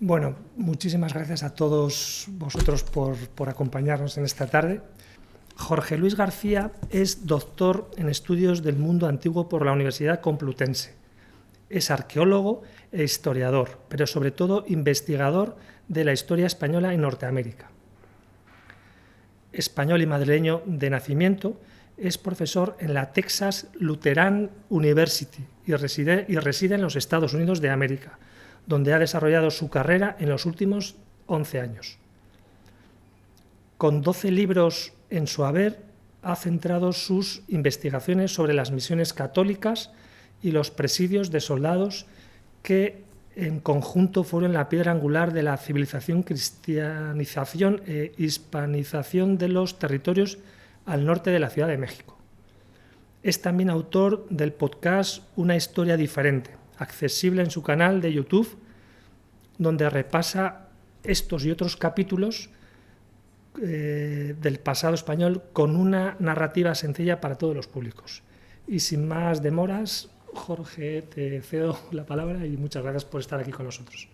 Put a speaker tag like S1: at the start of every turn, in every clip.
S1: Bueno, muchísimas gracias a todos vosotros por acompañarnos en esta tarde. Jorge Luis García es doctor en Estudios del Mundo Antiguo por la Universidad Complutense. Es arqueólogo e historiador, pero sobre todo investigador de la historia española en Norteamérica. Español y madrileño de nacimiento, es profesor en la Texas Lutheran University y reside en los Estados Unidos de América, donde ha desarrollado su carrera en los últimos 11 años. Con 12 libros en su haber, ha centrado sus investigaciones sobre las misiones católicas y los presidios de soldados que en conjunto fueron la piedra angular de la civilización, cristianización e hispanización de los territorios al norte de la Ciudad de México. Es también autor del podcast Una historia diferente, accesible en su canal de YouTube, donde repasa estos y otros capítulos del pasado español con una narrativa sencilla para todos los públicos. Y sin más demoras, Jorge, te cedo la palabra y muchas gracias por estar aquí con nosotros.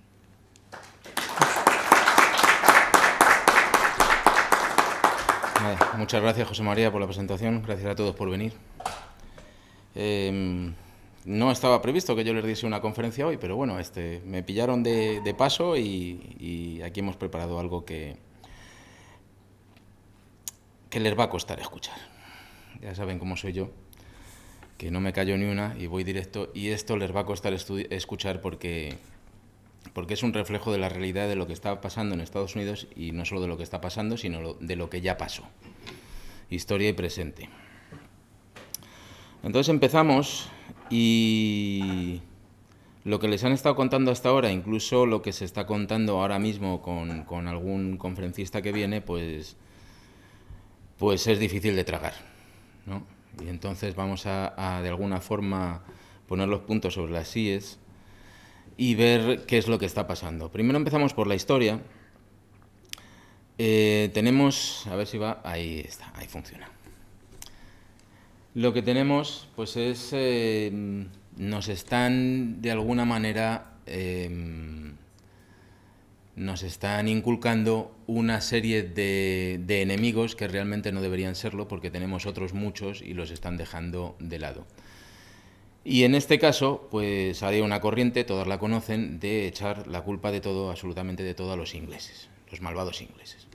S2: Muchas gracias, José María, por la presentación. Gracias a todos por venir. No estaba previsto que yo les diese una conferencia hoy, pero bueno, me pillaron de paso y aquí hemos preparado algo que les va a costar escuchar. Ya saben cómo soy yo, que no me callo ni una y voy directo, y esto les va a costar escuchar porque es un reflejo de la realidad de lo que está pasando en Estados Unidos, y no solo de lo que está pasando, sino de lo que ya pasó. Historia y presente. Entonces empezamos, y lo que les han estado contando hasta ahora, incluso lo que se está contando ahora mismo con algún conferencista que viene, pues es difícil de tragar, ¿no? Y entonces vamos a de alguna forma poner los puntos sobre las íes y ver qué es lo que está pasando. Primero empezamos por la historia. Tenemos, a ver si va, ahí está, ahí funciona. Lo que tenemos, pues es, nos están de alguna manera, nos están inculcando una serie de enemigos que realmente no deberían serlo, porque tenemos otros muchos y los están dejando de lado. Y en este caso, pues hay una corriente, todos la conocen, de echar la culpa de todo, absolutamente de todo, a los ingleses, los malvados ingleses.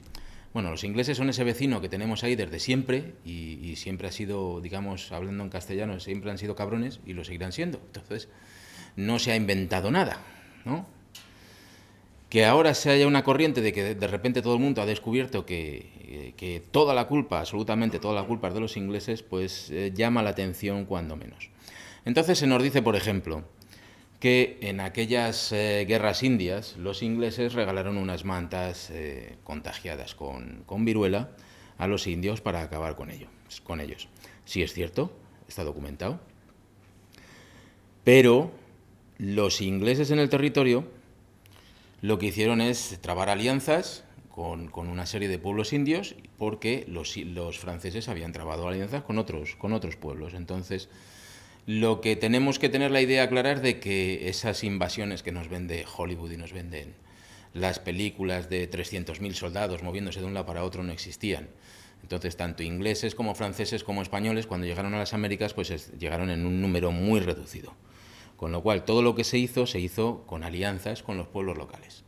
S2: Bueno, los ingleses son ese vecino que tenemos ahí desde siempre, y siempre ha sido, digamos, hablando en castellano, siempre han sido cabrones y lo seguirán siendo. Entonces, no se ha inventado nada, ¿no? Que ahora se haya una corriente de que de repente todo el mundo ha descubierto que toda la culpa, absolutamente toda la culpa es de los ingleses, pues llama la atención cuando menos. Entonces se nos dice, por ejemplo, que en aquellas guerras indias los ingleses regalaron unas mantas contagiadas con viruela a los indios para acabar con ellos. Sí, es cierto, está documentado. Pero los ingleses en el territorio lo que hicieron es trabar alianzas con una serie de pueblos indios, porque los franceses habían trabado alianzas con otros pueblos. Entonces, lo que tenemos que tener la idea clara es de que esas invasiones que nos vende Hollywood y nos venden las películas de 300.000 soldados moviéndose de un lado para otro no existían. Entonces, tanto ingleses como franceses como españoles, cuando llegaron a las Américas, pues llegaron en un número muy reducido. Con lo cual, todo lo que se hizo con alianzas con los pueblos locales.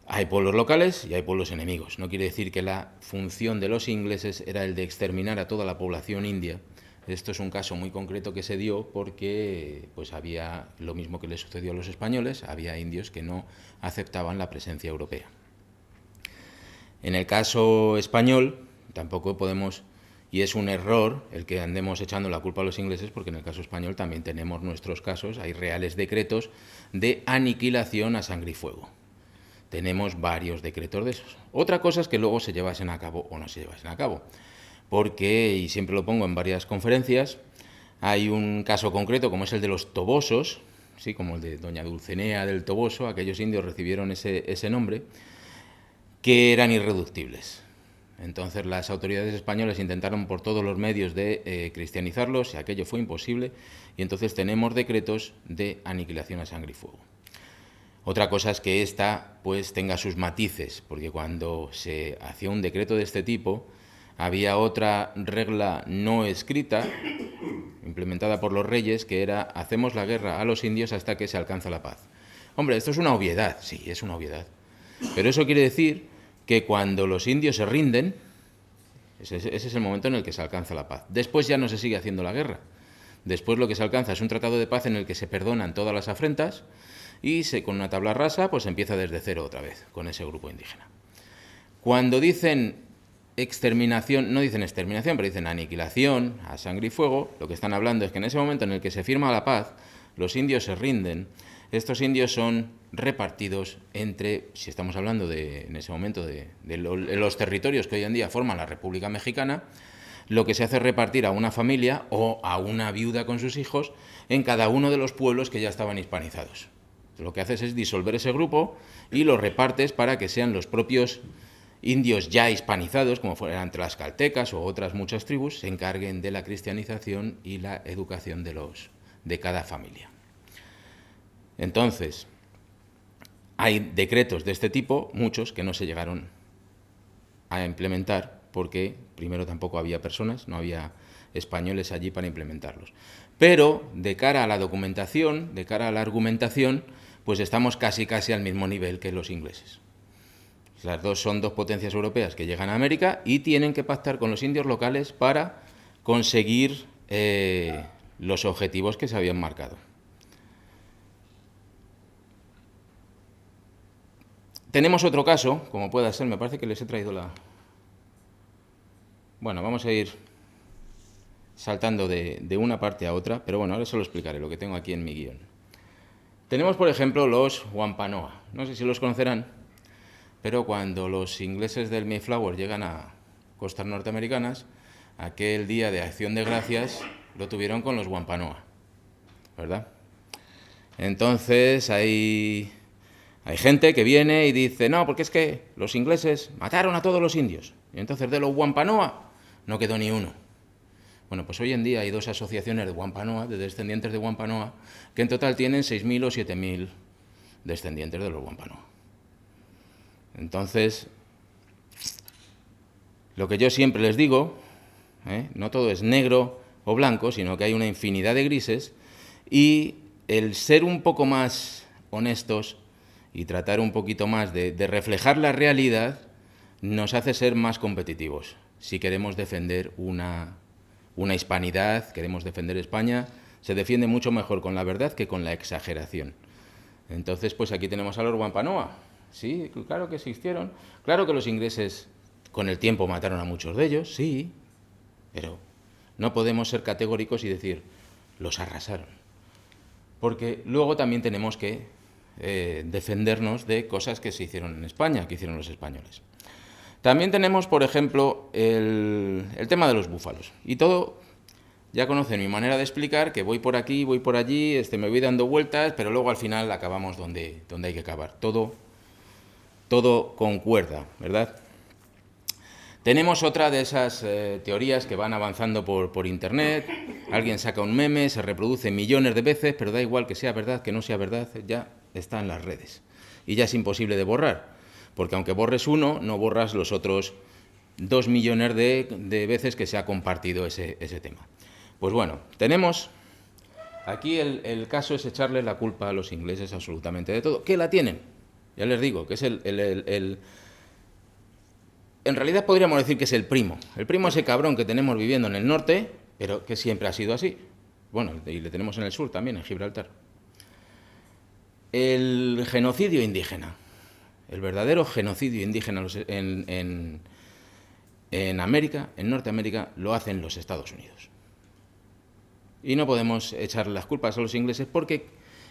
S2: Hay pueblos locales y hay pueblos enemigos. No quiere decir que la función de los ingleses era el de exterminar a toda la población india. Esto es un caso muy concreto que se dio porque pues había lo mismo que le sucedió a los españoles, había indios que no aceptaban la presencia europea. En el caso español tampoco podemos, y es un error el que andemos echando la culpa a los ingleses, porque en el caso español también tenemos nuestros casos, hay reales decretos de aniquilación a sangre y fuego. Tenemos varios decretos de esos. Otra cosa es que luego se llevasen a cabo o no se llevasen a cabo. Porque, y siempre lo pongo en varias conferencias, hay un caso concreto como es el de los tobosos, ¿sí? Como el de doña Dulcinea del Toboso, aquellos indios recibieron ese nombre, que eran irreductibles. Entonces las autoridades españolas intentaron por todos los medios de cristianizarlos, y aquello fue imposible, y entonces tenemos decretos de aniquilación a sangre y fuego. Otra cosa es que ésta pues tenga sus matices, porque cuando se hacía un decreto de este tipo, había otra regla no escrita, implementada por los reyes, que era: hacemos la guerra a los indios hasta que se alcanza la paz. Hombre, esto es una obviedad, sí, es una obviedad. Pero eso quiere decir que cuando los indios se rinden, ese es el momento en el que se alcanza la paz. Después ya no se sigue haciendo la guerra. Después lo que se alcanza es un tratado de paz en el que se perdonan todas las afrentas y con una tabla rasa pues empieza desde cero otra vez con ese grupo indígena. Cuando dicen exterminación, no dicen exterminación, pero dicen aniquilación a sangre y fuego, lo que están hablando es que en ese momento en el que se firma la paz, los indios se rinden. Estos indios son repartidos entre, si estamos hablando en ese momento de los territorios que hoy en día forman la República Mexicana, lo que se hace es repartir a una familia o a una viuda con sus hijos en cada uno de los pueblos que ya estaban hispanizados. Lo que haces es disolver ese grupo y lo repartes para que sean los propios indios ya hispanizados, como fueran tlaxcaltecas o otras muchas tribus, se encarguen de la cristianización y la educación de cada familia. Entonces, hay decretos de este tipo, muchos, que no se llegaron a implementar porque, primero, tampoco había personas, no había españoles allí para implementarlos. Pero, de cara a la documentación, de cara a la argumentación, pues estamos casi al mismo nivel que los ingleses. Las dos son dos potencias europeas que llegan a América y tienen que pactar con los indios locales para conseguir los objetivos que se habían marcado. Tenemos otro caso, como pueda ser, me parece que les he traído la... Bueno, vamos a ir saltando de una parte a otra, pero bueno, ahora se lo explicaré, lo que tengo aquí en mi guión. Tenemos, por ejemplo, los Wampanoag. No sé si los conocerán, pero cuando los ingleses del Mayflower llegan a costas norteamericanas, aquel día de Acción de Gracias lo tuvieron con los Wampanoag, ¿verdad? Entonces hay gente que viene y dice: no, porque es que los ingleses mataron a todos los indios, y entonces de los Wampanoag no quedó ni uno. Bueno, pues hoy en día hay dos asociaciones de Wampanoag, de descendientes de Wampanoag, que en total tienen 6.000 o 7.000 descendientes de los Wampanoag. Entonces, lo que yo siempre les digo, no todo es negro o blanco, sino que hay una infinidad de grises, y el ser un poco más honestos y tratar un poquito más de reflejar la realidad nos hace ser más competitivos. Si queremos defender una hispanidad, queremos defender España, se defiende mucho mejor con la verdad que con la exageración. Entonces, pues aquí tenemos a los Wampanoag. Sí, claro que existieron. Claro que los ingleses con el tiempo mataron a muchos de ellos, sí, pero no podemos ser categóricos y decir los arrasaron. Porque luego también tenemos que defendernos de cosas que se hicieron en España, que hicieron los españoles. También tenemos, por ejemplo, el tema de los búfalos. Y todo, ya conocen mi manera de explicar, que voy por aquí, voy por allí, me voy dando vueltas, pero luego al final acabamos donde hay que acabar. Todo concuerda, ¿verdad? Tenemos otra de esas teorías que van avanzando por Internet. Alguien saca un meme, se reproduce millones de veces, pero da igual que sea verdad, que no sea verdad, ya está en las redes. Y ya es imposible de borrar, porque aunque borres uno, no borras los otros 2 millones de veces que se ha compartido ese tema. Pues bueno, tenemos... Aquí el caso es echarle la culpa a los ingleses absolutamente de todo. ¿Qué la tienen? Ya les digo, que es en realidad podríamos decir que es el primo. El primo ese cabrón que tenemos viviendo en el norte, pero que siempre ha sido así. Bueno, y le tenemos en el sur también, en Gibraltar. El genocidio indígena. El verdadero genocidio indígena en América, en Norteamérica, lo hacen los Estados Unidos. Y no podemos echarle las culpas a los ingleses porque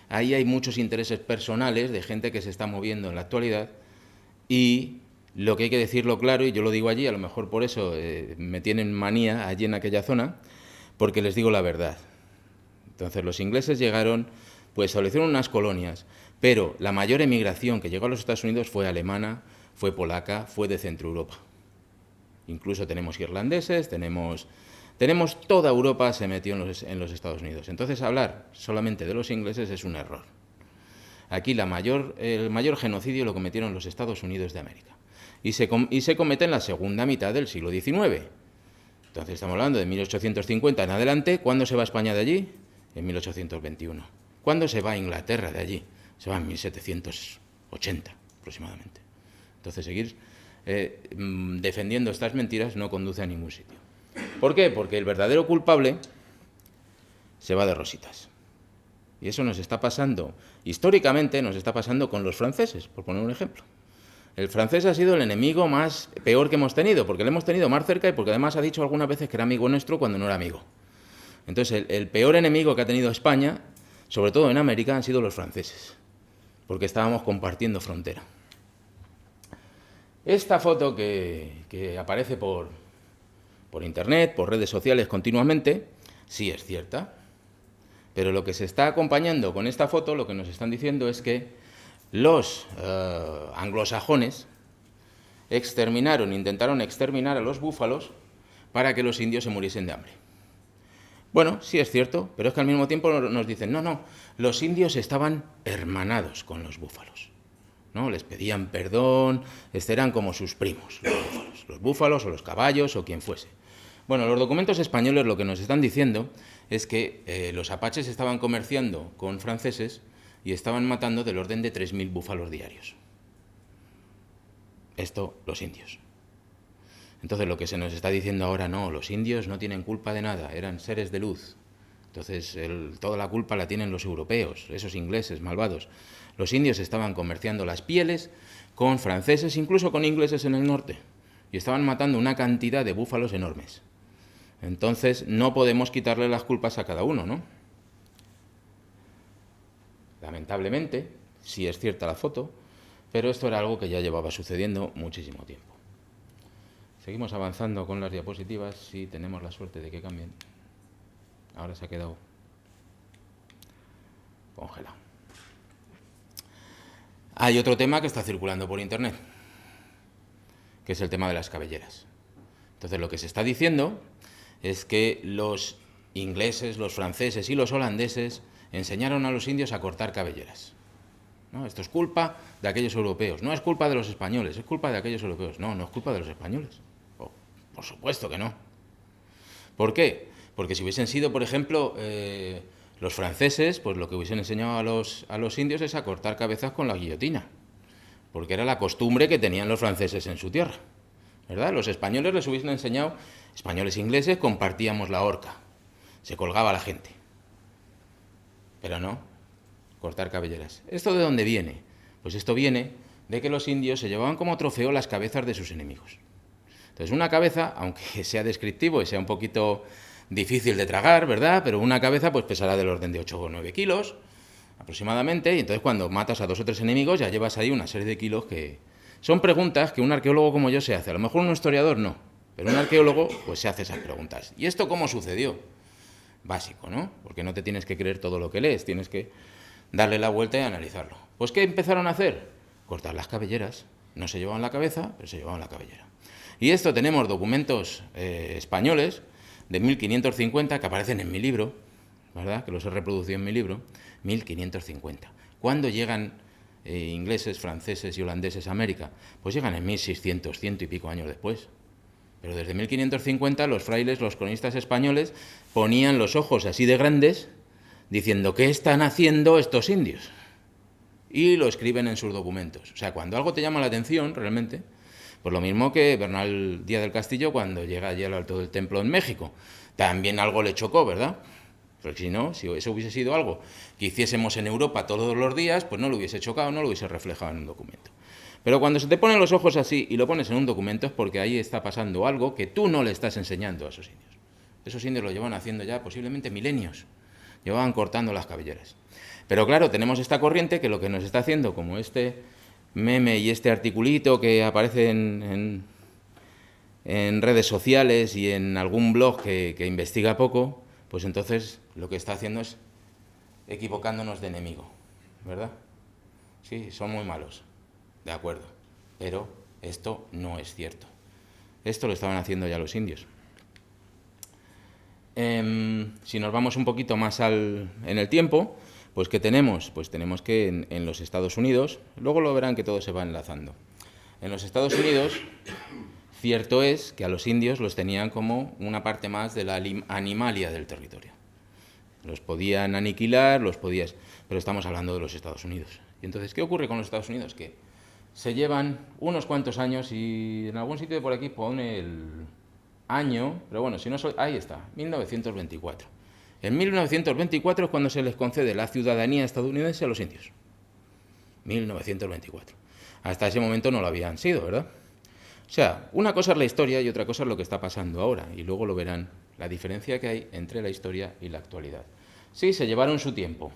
S2: ahí hay muchos intereses personales de gente que se está moviendo en la actualidad y lo que hay que decirlo claro, y yo lo digo allí, a lo mejor por eso me tienen manía allí en aquella zona, porque les digo la verdad. Entonces los ingleses llegaron, pues establecieron unas colonias, pero la mayor emigración que llegó a los Estados Unidos fue alemana, fue polaca, fue de Centro Europa. Incluso tenemos irlandeses, tenemos toda Europa se metió en los Estados Unidos. Entonces hablar solamente de los ingleses es un error. aquí el mayor genocidio lo cometieron los Estados Unidos de América. Y se comete en la segunda mitad del siglo XIX. Entonces estamos hablando de 1850 en adelante. ¿Cuándo se va España de allí? En 1821. ¿Cuándo se va Inglaterra de allí? Se va en 1780 aproximadamente. Entonces seguir defendiendo estas mentiras no conduce a ningún sitio. ¿Por qué? Porque el verdadero culpable se va de rositas. Y eso nos está pasando, históricamente nos está pasando con los franceses, por poner un ejemplo. El francés ha sido el enemigo peor que hemos tenido, porque lo hemos tenido más cerca y porque además ha dicho algunas veces que era amigo nuestro cuando no era amigo. Entonces, el peor enemigo que ha tenido España, sobre todo en América, han sido los franceses, porque estábamos compartiendo frontera. Esta foto que aparece por internet, por redes sociales continuamente, sí es cierta, pero lo que se está acompañando con esta foto, lo que nos están diciendo es que los anglosajones intentaron exterminar a los búfalos para que los indios se muriesen de hambre. Bueno, sí es cierto, pero es que al mismo tiempo nos dicen, no, los indios estaban hermanados con los búfalos, ¿no? Les pedían perdón, eran como sus primos, los búfalos o los caballos o quien fuese. Bueno, los documentos españoles lo que nos están diciendo es que los apaches estaban comerciando con franceses y estaban matando del orden de 3.000 búfalos diarios. Esto, los indios. Entonces, lo que se nos está diciendo ahora, no, los indios no tienen culpa de nada, eran seres de luz. Entonces, toda la culpa la tienen los europeos, esos ingleses malvados. Los indios estaban comerciando las pieles con franceses, incluso con ingleses en el norte, y estaban matando una cantidad de búfalos enormes. Entonces, no podemos quitarle las culpas a cada uno, ¿no? Lamentablemente, sí es cierta la foto, pero esto era algo que ya llevaba sucediendo muchísimo tiempo. Seguimos avanzando con las diapositivas si tenemos la suerte de que cambien. Ahora se ha quedado congelado. Hay otro tema que está circulando por internet, que es el tema de las cabelleras. Entonces, lo que se está diciendo es que los ingleses, los franceses y los holandeses enseñaron a los indios a cortar cabelleras. ¿No? Esto es culpa de aquellos europeos. No es culpa de los españoles, es culpa de aquellos europeos. No, no es culpa de los españoles. Por supuesto que no. ¿Por qué? Porque si hubiesen sido, por ejemplo, los franceses, pues lo que hubiesen enseñado a los indios es a cortar cabezas con la guillotina. Porque era la costumbre que tenían los franceses en su tierra. ¿Verdad? Los españoles les hubiesen enseñado, españoles e ingleses, compartíamos la horca. Se colgaba la gente. Pero no, cortar cabelleras. ¿Esto de dónde viene? Pues esto viene de que los indios se llevaban como trofeo las cabezas de sus enemigos. Entonces, una cabeza, aunque sea descriptivo y sea un poquito difícil de tragar, ¿verdad? Pero una cabeza pues pesará del orden de 8 o 9 kilos aproximadamente, y entonces cuando matas a 2 o 3 enemigos ya llevas ahí una serie de kilos que... Son preguntas que un arqueólogo como yo se hace. A lo mejor un historiador no, pero un arqueólogo pues se hace esas preguntas. ¿Y esto cómo sucedió? Básico, ¿no? Porque no te tienes que creer todo lo que lees, tienes que darle la vuelta y analizarlo. Pues ¿qué empezaron a hacer? Cortar las cabelleras. No se llevaban la cabeza, pero se llevaban la cabellera. Y esto tenemos documentos españoles de 1550 que aparecen en mi libro, ¿verdad? Que los he reproducido en mi libro, 1550. ¿Cuándo llegan ingleses, franceses y holandeses a América? Pues llegan en 1600, ciento y pico años después. Pero desde 1550 los frailes, los cronistas españoles, ponían los ojos así de grandes, diciendo, ¿qué están haciendo estos indios? Y lo escriben en sus documentos. O sea, cuando algo te llama la atención, realmente, pues lo mismo que Bernal Díaz del Castillo cuando llega allí al Alto del Templo en México. También algo le chocó, ¿verdad? Porque si no, si eso hubiese sido algo que hiciésemos en Europa todos los días, pues no lo hubiese chocado, no lo hubiese reflejado en un documento. Pero cuando se te ponen los ojos así y lo pones en un documento es porque ahí está pasando algo que tú no le estás enseñando a esos indios. Esos indios lo llevan haciendo ya posiblemente milenios. Llevaban cortando las cabelleras. Pero claro, tenemos esta corriente que lo que nos está haciendo, como este meme y este articulito que aparece en redes sociales y en algún blog que investiga poco, pues entonces lo que está haciendo es equivocándonos de enemigo, ¿verdad? Sí, son muy malos, de acuerdo, pero esto no es cierto. Esto lo estaban haciendo ya los indios. Si nos vamos un poquito más en el tiempo, Pues ¿qué tenemos? Pues tenemos que en los Estados Unidos, luego lo verán que todo se va enlazando. En los Estados Unidos, cierto es que a los indios los tenían como una parte más de la animalia del territorio. Los podían aniquilar, pero estamos hablando de los Estados Unidos. Y entonces, ¿qué ocurre con los Estados Unidos? Que se llevan unos cuantos años y en algún sitio de por aquí pone el año, pero bueno, si no, ahí está, 1924. En 1924 es cuando se les concede la ciudadanía estadounidense a los indios. 1924. Hasta ese momento no lo habían sido, ¿verdad? O sea, una cosa es la historia y otra cosa es lo que está pasando ahora. Y luego lo verán, la diferencia que hay entre la historia y la actualidad. Sí, se llevaron su tiempo.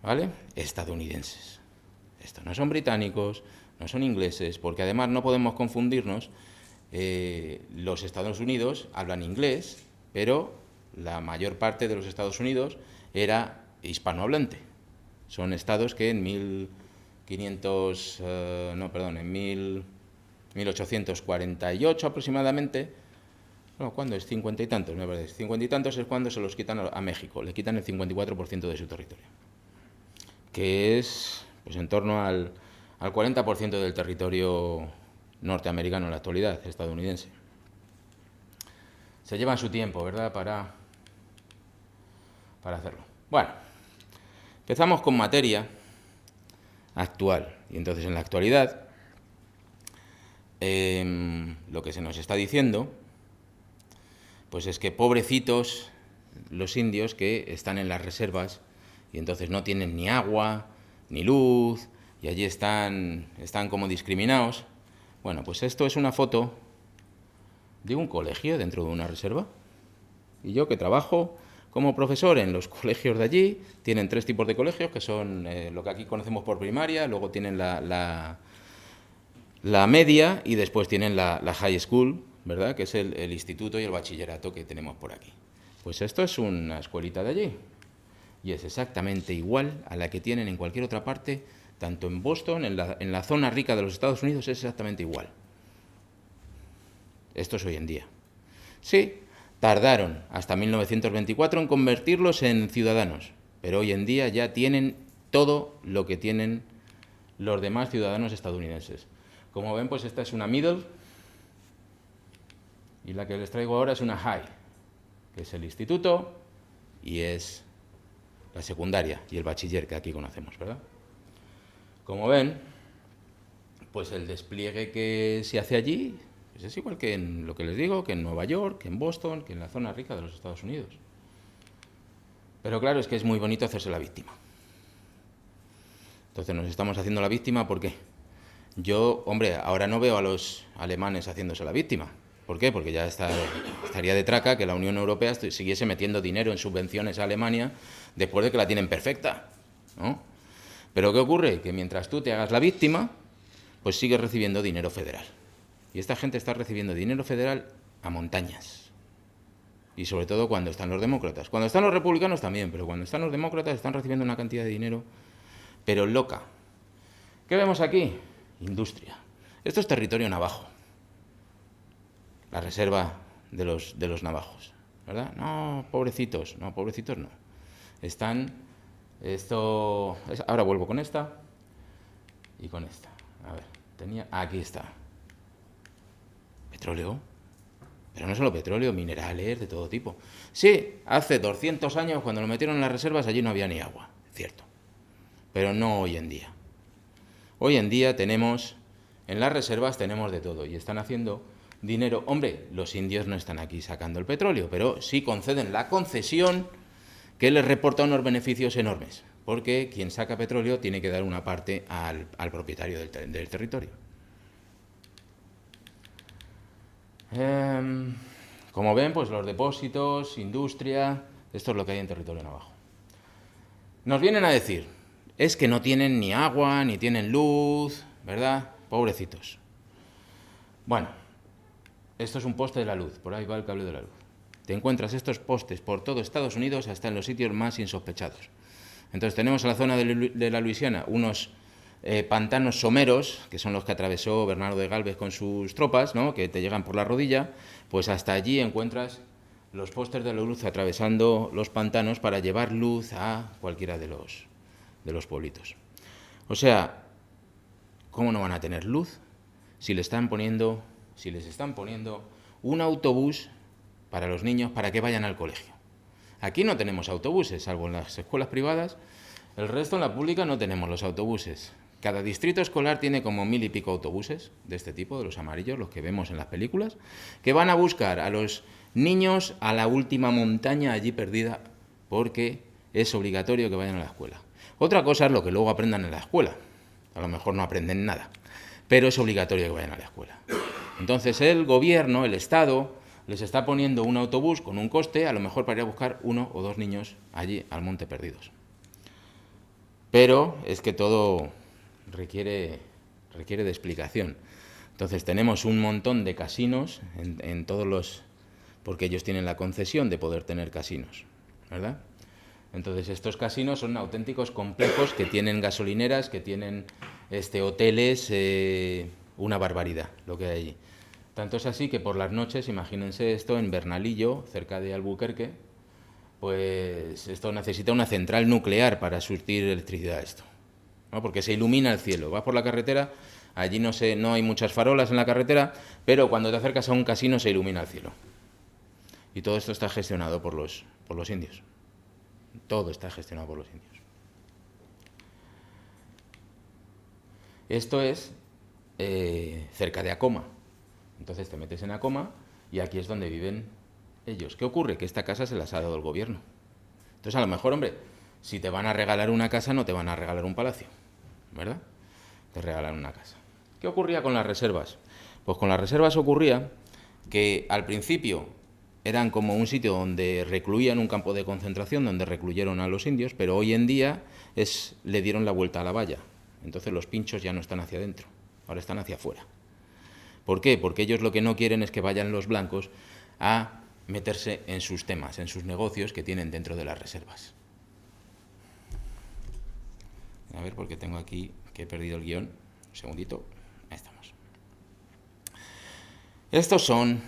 S2: ¿Vale? Estadounidenses. Estos no son británicos, no son ingleses, porque además no podemos confundirnos. Los Estados Unidos hablan inglés, pero la mayor parte de los Estados Unidos era hispanohablante. Son estados que en 1848 aproximadamente, no, ¿cuándo es? 50 y tantos, me parece. 50 y tantos es cuando se los quitan a México, le quitan el 54% de su territorio, que es pues en torno al 40% del territorio norteamericano en la actualidad, estadounidense. Se llevan su tiempo, ¿verdad?, para hacerlo. Bueno, empezamos con materia actual. Y entonces, en la actualidad, lo que se nos está diciendo, pues es que pobrecitos los indios que están en las reservas y entonces no tienen ni agua, ni luz, y allí están como discriminados. Bueno, pues esto es una foto de un colegio dentro de una reserva. Y yo, que trabajo como profesor en los colegios de allí, tienen 3 tipos de colegios, que son lo que aquí conocemos por primaria, luego tienen la media y después tienen la high school, ¿verdad?, que es el instituto y el bachillerato que tenemos por aquí. Pues esto es una escuelita de allí. Y es exactamente igual a la que tienen en cualquier otra parte, tanto en Boston, en la zona rica de los Estados Unidos, es exactamente igual. Esto es hoy en día. Sí, tardaron hasta 1924 en convertirlos en ciudadanos, pero hoy en día ya tienen todo lo que tienen los demás ciudadanos estadounidenses. Como ven, pues esta es una middle y la que les traigo ahora es una high, que es el instituto y es la secundaria y el bachiller que aquí conocemos, ¿verdad? Como ven, pues el despliegue que se hace allí pues es igual que en lo que les digo, que en Nueva York, que en Boston, que en la zona rica de los Estados Unidos. Pero claro, es que es muy bonito hacerse la víctima. Entonces nos estamos haciendo la víctima, ¿por qué? Yo, hombre, ahora no veo a los alemanes haciéndose la víctima. ¿Por qué? Porque ya estaría de traca que la Unión Europea siguiese metiendo dinero en subvenciones a Alemania después de que la tienen perfecta, ¿no? Pero ¿qué ocurre? Que mientras tú te hagas la víctima, pues sigues recibiendo dinero federal. Y esta gente está recibiendo dinero federal a montañas. Y sobre todo cuando están los demócratas. Cuando están los republicanos también, pero cuando están los demócratas están recibiendo una cantidad de dinero, pero loca. ¿Qué vemos aquí? Industria. Esto es territorio navajo. La reserva de los navajos, ¿verdad? No, pobrecitos no. Ahora vuelvo con esta y con esta. A ver, aquí está. Petróleo. Pero no solo petróleo, minerales de todo tipo. Sí, hace 200 años, cuando lo metieron en las reservas, allí no había ni agua, cierto. Pero no hoy en día. Hoy en día en las reservas tenemos de todo y están haciendo dinero. Hombre, los indios no están aquí sacando el petróleo, pero sí conceden la concesión que les reporta unos beneficios enormes, porque quien saca petróleo tiene que dar una parte al propietario del territorio. Como ven, pues los depósitos, industria, esto es lo que hay en territorio navajo. Nos vienen a decir, es que no tienen ni agua, ni tienen luz, ¿verdad? Pobrecitos. Bueno, esto es un poste de la luz, por ahí va el cable de la luz. Te encuentras estos postes por todo Estados Unidos, hasta en los sitios más insospechados. Entonces tenemos en la zona de la Luisiana unos pantanos someros, que son los que atravesó Bernardo de Gálvez con sus tropas, ¿no?, que te llegan por la rodilla, pues hasta allí encuentras los postes de la luz atravesando los pantanos para llevar luz a cualquiera de los pueblitos. O sea, ¿cómo no van a tener luz si les están poniendo un autobús para los niños para que vayan al colegio? Aquí no tenemos autobuses, salvo en las escuelas privadas. El resto, en la pública, no tenemos los autobuses. Cada distrito escolar tiene como 1000 y pico autobuses de este tipo, de los amarillos, los que vemos en las películas, que van a buscar a los niños a la última montaña allí perdida, porque es obligatorio que vayan a la escuela. Otra cosa es lo que luego aprendan en la escuela. A lo mejor no aprenden nada, pero es obligatorio que vayan a la escuela. Entonces el gobierno, el Estado, les está poniendo un autobús con un coste, a lo mejor para ir a buscar 1 o 2 niños allí al monte perdidos. Pero es que todo requiere de explicación. Entonces tenemos un montón de casinos en todos los... porque ellos tienen la concesión de poder tener casinos, ¿verdad? Entonces estos casinos son auténticos complejos que tienen gasolineras, que tienen hoteles, una barbaridad lo que hay allí. Tanto es así que por las noches, imagínense esto en Bernalillo, cerca de Albuquerque, pues esto necesita una central nuclear para surtir electricidad a esto, ¿no? Porque se ilumina el cielo. Vas por la carretera, allí no hay muchas farolas en la carretera, pero cuando te acercas a un casino se ilumina el cielo. Y todo esto está gestionado por los indios. Todo está gestionado por los indios. Esto es cerca de Acoma. Entonces te metes en Acoma y aquí es donde viven ellos. ¿Qué ocurre? Que esta casa se las ha dado el gobierno. Entonces, a lo mejor, hombre, si te van a regalar una casa, no te van a regalar un palacio, ¿verdad? Te regalan una casa. ¿Qué ocurría con las reservas? Pues con las reservas ocurría que al principio eran como un sitio donde recluían un campo de concentración, donde recluyeron a los indios, pero hoy en día le dieron la vuelta a la valla. Entonces los pinchos ya no están hacia adentro, ahora están hacia afuera. ¿Por qué? Porque ellos lo que no quieren es que vayan los blancos a meterse en sus temas, en sus negocios que tienen dentro de las reservas. A ver, porque tengo aquí que he perdido el guión. Un segundito. Ahí estamos. Estos son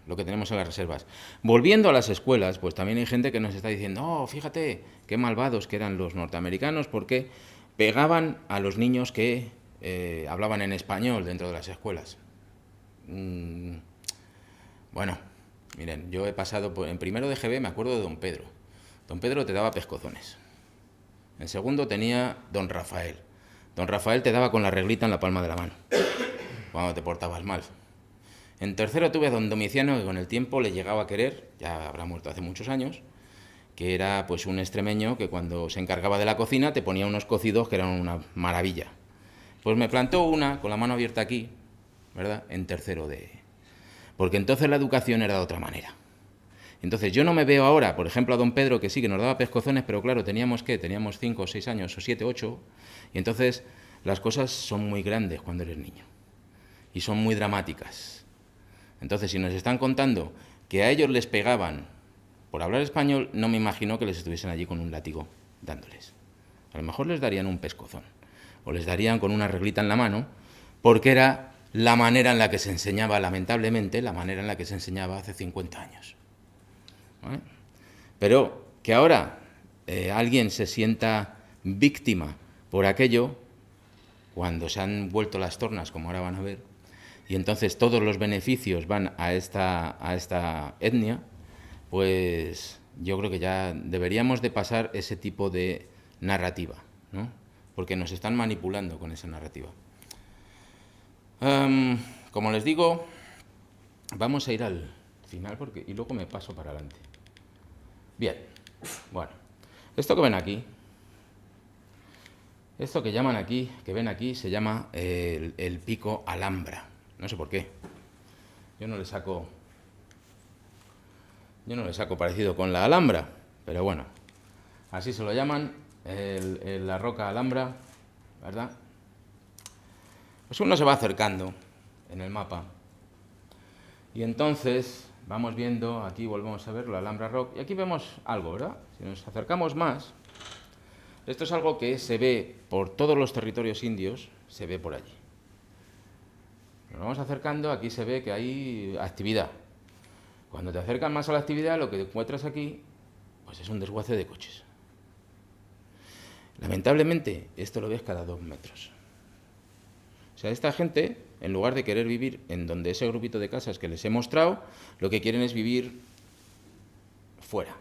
S2: lo que tenemos en las reservas. Volviendo a las escuelas, pues también hay gente que nos está diciendo, oh, fíjate, qué malvados que eran los norteamericanos porque pegaban a los niños que hablaban en español dentro de las escuelas. Bueno, miren, yo he pasado en primero de GB, me acuerdo de don Pedro. Don Pedro te daba pescozones. En segundo tenía don Rafael. Don Rafael te daba con la reglita en la palma de la mano, cuando te portabas mal. En tercero tuve a don Domiciano, que con el tiempo le llegaba a querer, ya habrá muerto hace muchos años, que era pues un extremeño que cuando se encargaba de la cocina te ponía unos cocidos que eran una maravilla. Pues me plantó una con la mano abierta aquí, ¿verdad? En tercero de... Porque entonces la educación era de otra manera. Entonces yo no me veo ahora, por ejemplo, a don Pedro, que sí, que nos daba pescozones, pero claro, teníamos 5 o 6 años, o 7, 8, y entonces las cosas son muy grandes cuando eres niño, y son muy dramáticas. Entonces, si nos están contando que a ellos les pegaban por hablar español, no me imagino que les estuviesen allí con un látigo dándoles. A lo mejor les darían un pescozón, o les darían con una reglita en la mano, porque era la manera en la que se enseñaba, lamentablemente, la manera en la que se enseñaba hace 50 años. ¿Vale? Pero que ahora alguien se sienta víctima por aquello, cuando se han vuelto las tornas, como ahora van a ver, y entonces todos los beneficios van a esta etnia, pues yo creo que ya deberíamos de pasar ese tipo de narrativa, ¿no? Porque nos están manipulando con esa narrativa. Como les digo, vamos a ir al final y luego me paso para adelante. Bien, bueno, esto que ven aquí, esto que llaman aquí, que ven aquí, se llama el pico Alhambra. No sé por qué. Yo no le saco parecido con la Alhambra, pero bueno, así se lo llaman, la roca Alhambra, ¿verdad? Pues uno se va acercando en el mapa y entonces vamos viendo, aquí volvemos a ver la Alhambra Rock y aquí vemos algo, ¿verdad? Si nos acercamos más, esto es algo que se ve por todos los territorios indios, se ve por allí. Nos vamos acercando, aquí se ve que hay actividad. Cuando te acercas más a la actividad, lo que encuentras aquí pues es un desguace de coches. Lamentablemente, esto lo ves cada 2 metros. O sea, esta gente, en lugar de querer vivir en donde ese grupito de casas que les he mostrado, lo que quieren es vivir fuera.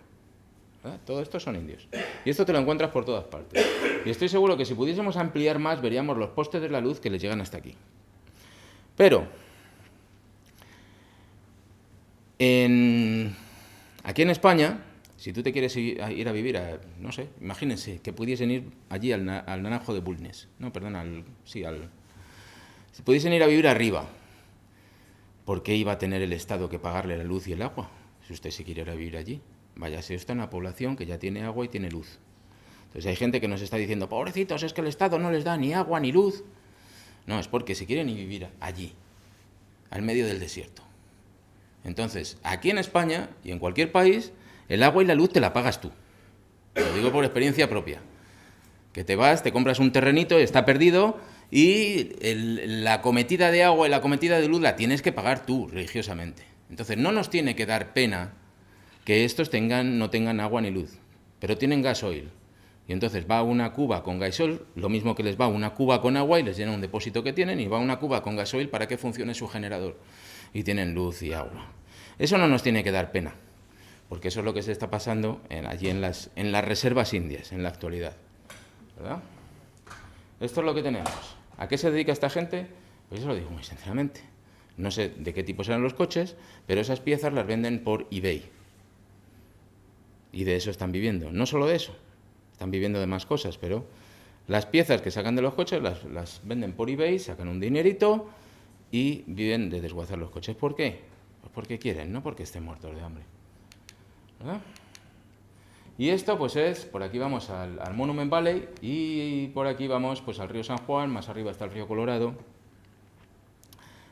S2: ¿Verdad? Todo esto son indios. Y esto te lo encuentras por todas partes. Y estoy seguro que si pudiésemos ampliar más, veríamos los postes de la luz que les llegan hasta aquí. Pero, aquí en España, si tú te quieres ir a vivir a, no sé, imagínense que pudiesen ir allí al Naranjo de Bulnes. No, perdón, si pudiesen ir a vivir arriba, ¿por qué iba a tener el Estado que pagarle la luz y el agua? Si usted se quiere ir a vivir allí. Váyase usted a una población que ya tiene agua y tiene luz. Entonces hay gente que nos está diciendo, pobrecitos, es que el Estado no les da ni agua ni luz. No, es porque se quieren ir vivir allí, al medio del desierto. Entonces, aquí en España y en cualquier país, el agua y la luz te la pagas tú. Lo digo por experiencia propia. Que te vas, te compras un terrenito, está perdido, y la cometida de agua y la cometida de luz la tienes que pagar tú, religiosamente. Entonces, no nos tiene que dar pena que estos no tengan agua ni luz, pero tienen gasoil. Y entonces va una cuba con gasoil, lo mismo que les va una cuba con agua y les llena un depósito que tienen, y va una cuba con gasoil para que funcione su generador. Y tienen luz y agua. Eso no nos tiene que dar pena, porque eso es lo que se está pasando allí en las reservas indias, en la actualidad. ¿Verdad? Esto es lo que tenemos. ¿A qué se dedica esta gente? Pues eso lo digo muy sinceramente. No sé de qué tipo serán los coches, pero esas piezas las venden por eBay. Y de eso están viviendo. No solo de eso, están viviendo de más cosas, pero las piezas que sacan de los coches las venden por eBay, sacan un dinerito y viven de desguazar los coches. ¿Por qué? Pues porque quieren, no porque estén muertos de hambre. ¿Verdad? Y esto pues es, por aquí vamos al Monument Valley y por aquí vamos pues al río San Juan, más arriba está el río Colorado.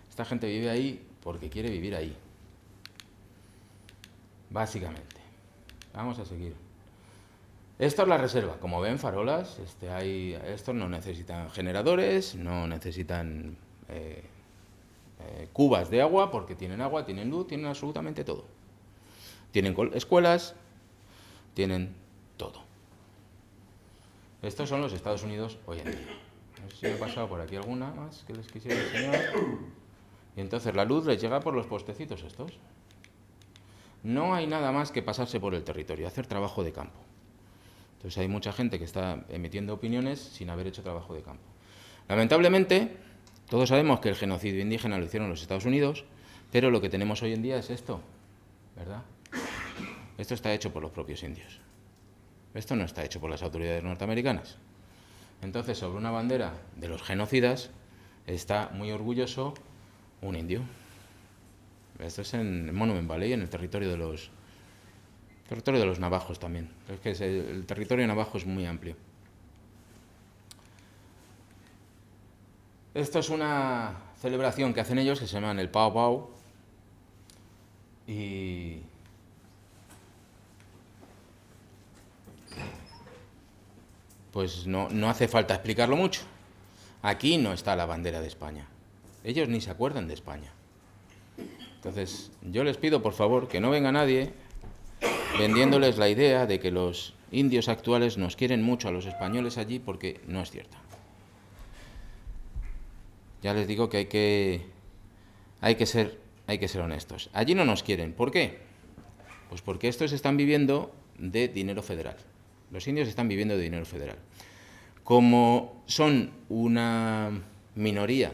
S2: Esta gente vive ahí porque quiere vivir ahí. Básicamente. Vamos a seguir. Esto es la reserva. Como ven, farolas. Estos no necesitan generadores, no necesitan cubas de agua porque tienen agua, tienen luz, tienen absolutamente todo. Tienen escuelas, tienen todo. Estos son los Estados Unidos hoy en día. No sé si me he pasado por aquí alguna más que les quisiera enseñar. Y entonces la luz les llega por los postecitos estos. No hay nada más que pasarse por el territorio, hacer trabajo de campo. Entonces hay mucha gente que está emitiendo opiniones sin haber hecho trabajo de campo. Lamentablemente, todos sabemos que el genocidio indígena lo hicieron los Estados Unidos, pero lo que tenemos hoy en día es esto, ¿verdad? Esto está hecho por los propios indios. Esto no está hecho por las autoridades norteamericanas. Entonces, sobre una bandera de los genocidas está muy orgulloso un indio. Esto es en Monument Valley, en el territorio de los navajos también. Es que el territorio navajo es muy amplio. Esto es una celebración que hacen ellos que se llaman el Pau Pau. Y pues no hace falta explicarlo mucho. Aquí no está la bandera de España. Ellos ni se acuerdan de España. Entonces, yo les pido, por favor, que no venga nadie vendiéndoles la idea de que los indios actuales nos quieren mucho a los españoles allí, porque no es cierto. Ya les digo que hay que ser honestos. Allí no nos quieren. ¿Por qué? Pues porque estos están viviendo de dinero federal. Los indios están viviendo de dinero federal. Como son una minoría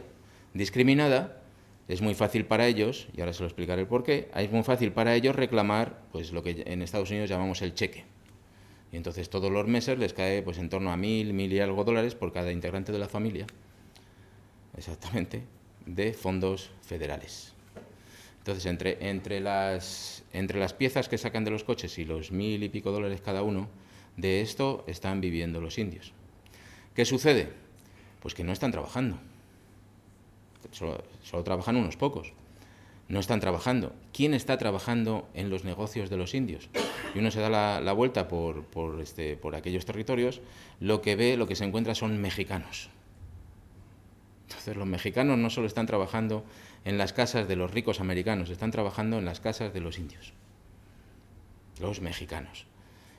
S2: discriminada, es muy fácil para ellos, y ahora se lo explicaré el porqué, es muy fácil para ellos reclamar pues lo que en Estados Unidos llamamos el cheque. Y entonces todos los meses les cae pues en torno a 1.000 y algo dólares por cada integrante de la familia, exactamente, de fondos federales. Entonces, entre las piezas que sacan de los coches y los 1.000 y pico dólares cada uno, de esto están viviendo los indios. ¿Qué sucede? Pues que no están trabajando. Solo trabajan unos pocos. No están trabajando. ¿Quién está trabajando en los negocios de los indios? Y uno se da la vuelta por aquellos territorios, lo que se encuentra son mexicanos. Entonces los mexicanos no solo están trabajando en las casas de los ricos americanos, están trabajando en las casas de los indios, los mexicanos.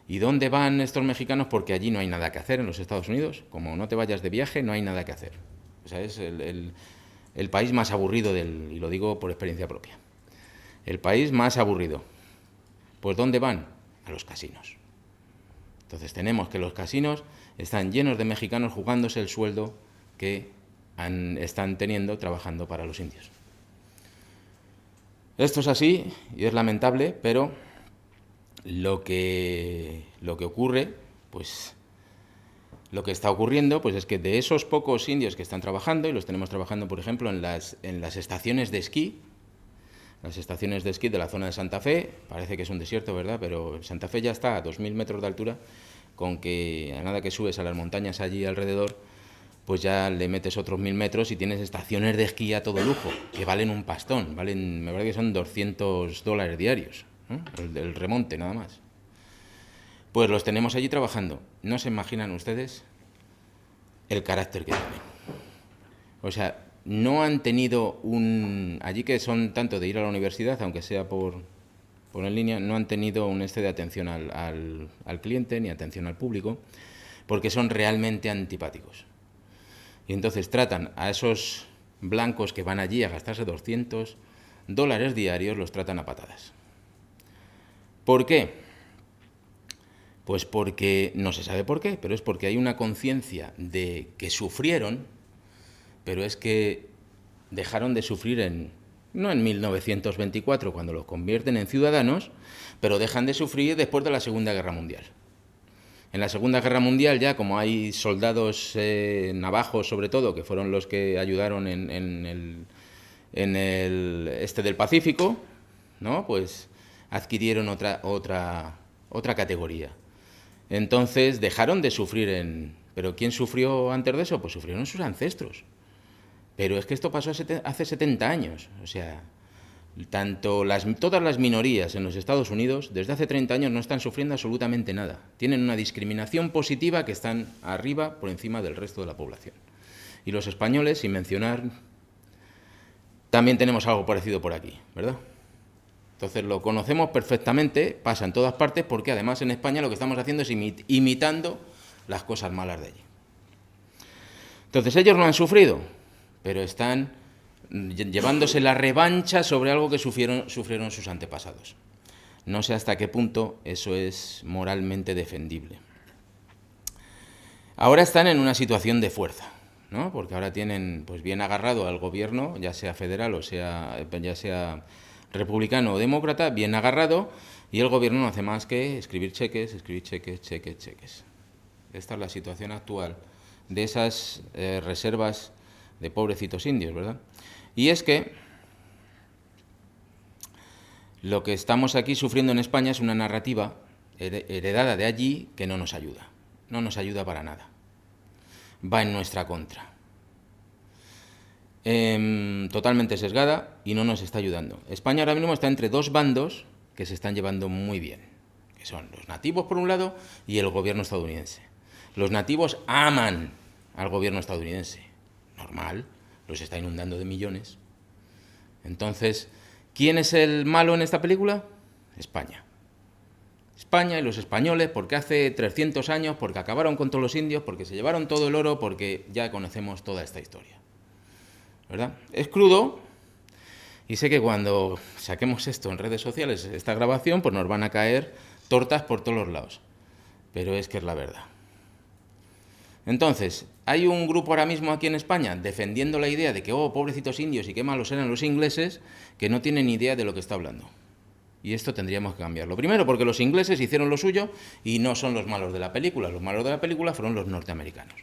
S2: ¿Y dónde van estos mexicanos? Porque allí no hay nada que hacer en los Estados Unidos. Como no te vayas de viaje, no hay nada que hacer. O sea, es el país más aburrido y lo digo por experiencia propia. El país más aburrido. Pues ¿dónde van? A los casinos. Entonces tenemos que los casinos están llenos de mexicanos jugándose el sueldo que están teniendo trabajando para los indios. Esto es así y es lamentable, pero lo que ocurre, pues lo que está ocurriendo, pues es que de esos pocos indios que están trabajando, y los tenemos trabajando, por ejemplo, en las estaciones de esquí, las estaciones de esquí de la zona de Santa Fe, parece que es un desierto, ¿verdad? Pero Santa Fe ya está a 2.000 metros de altura, con que a nada que subes a las montañas allí alrededor, pues ya le metes otros 1.000 metros y tienes estaciones de esquí a todo lujo, que valen un pastón, me parece que son $200 diarios, ¿no? El remonte nada más. Pues los tenemos allí trabajando. No se imaginan ustedes el carácter que tienen. O sea, no han tenido allí que son tanto de ir a la universidad, aunque sea por en línea, no han tenido un de atención al cliente ni atención al público, porque son realmente antipáticos. Y entonces tratan a esos blancos que van allí a gastarse $200 diarios, los tratan a patadas. ¿Por qué? Pues porque, no se sabe por qué, pero es porque hay una conciencia de que sufrieron, pero es que dejaron de sufrir no en 1924, cuando los convierten en ciudadanos, pero dejan de sufrir después de la Segunda Guerra Mundial. En la Segunda Guerra Mundial ya, como hay soldados navajos, sobre todo, que fueron los que ayudaron en el este del Pacífico, ¿no? Pues adquirieron otra categoría. Entonces dejaron de sufrir ¿Pero quién sufrió antes de eso? Pues sufrieron sus ancestros. Pero es que esto pasó hace 70 años. O sea, todas las minorías en los Estados Unidos desde hace 30 años no están sufriendo absolutamente nada. Tienen una discriminación positiva que están arriba por encima del resto de la población. Y los españoles, sin mencionar, también tenemos algo parecido por aquí, ¿verdad? Entonces lo conocemos perfectamente, pasa en todas partes, porque además en España lo que estamos haciendo es imitando las cosas malas de allí. Entonces ellos no han sufrido, pero están llevándose la revancha sobre algo que sufrieron sus antepasados. No sé hasta qué punto eso es moralmente defendible. Ahora están en una situación de fuerza, ¿no? Porque ahora tienen pues bien agarrado al gobierno, ya sea federal o ya sea republicano o demócrata, bien agarrado, y el gobierno no hace más que escribir cheques. Esta es la situación actual de esas reservas de pobrecitos indios, ¿verdad? Y es que lo que estamos aquí sufriendo en España es una narrativa heredada de allí que no nos ayuda para nada, va en nuestra contra, totalmente sesgada y no nos está ayudando. España ahora mismo está entre dos bandos que se están llevando muy bien, que son los nativos por un lado y el gobierno estadounidense. Los nativos aman al gobierno estadounidense, normal, los está inundando de millones. Entonces, ¿quién es el malo en esta película? España. España y los españoles, porque hace 300 años, porque acabaron con todos los indios, porque se llevaron todo el oro, porque ya conocemos toda esta historia, ¿verdad? Es crudo, y sé que cuando saquemos esto en redes sociales, esta grabación, pues nos van a caer tortas por todos los lados. Pero es que es la verdad. Entonces, hay un grupo ahora mismo aquí en España defendiendo la idea de que, pobrecitos indios y qué malos eran los ingleses, que no tienen ni idea de lo que está hablando. Y esto tendríamos que cambiarlo. Primero, porque los ingleses hicieron lo suyo y no son los malos de la película. Los malos de la película fueron los norteamericanos.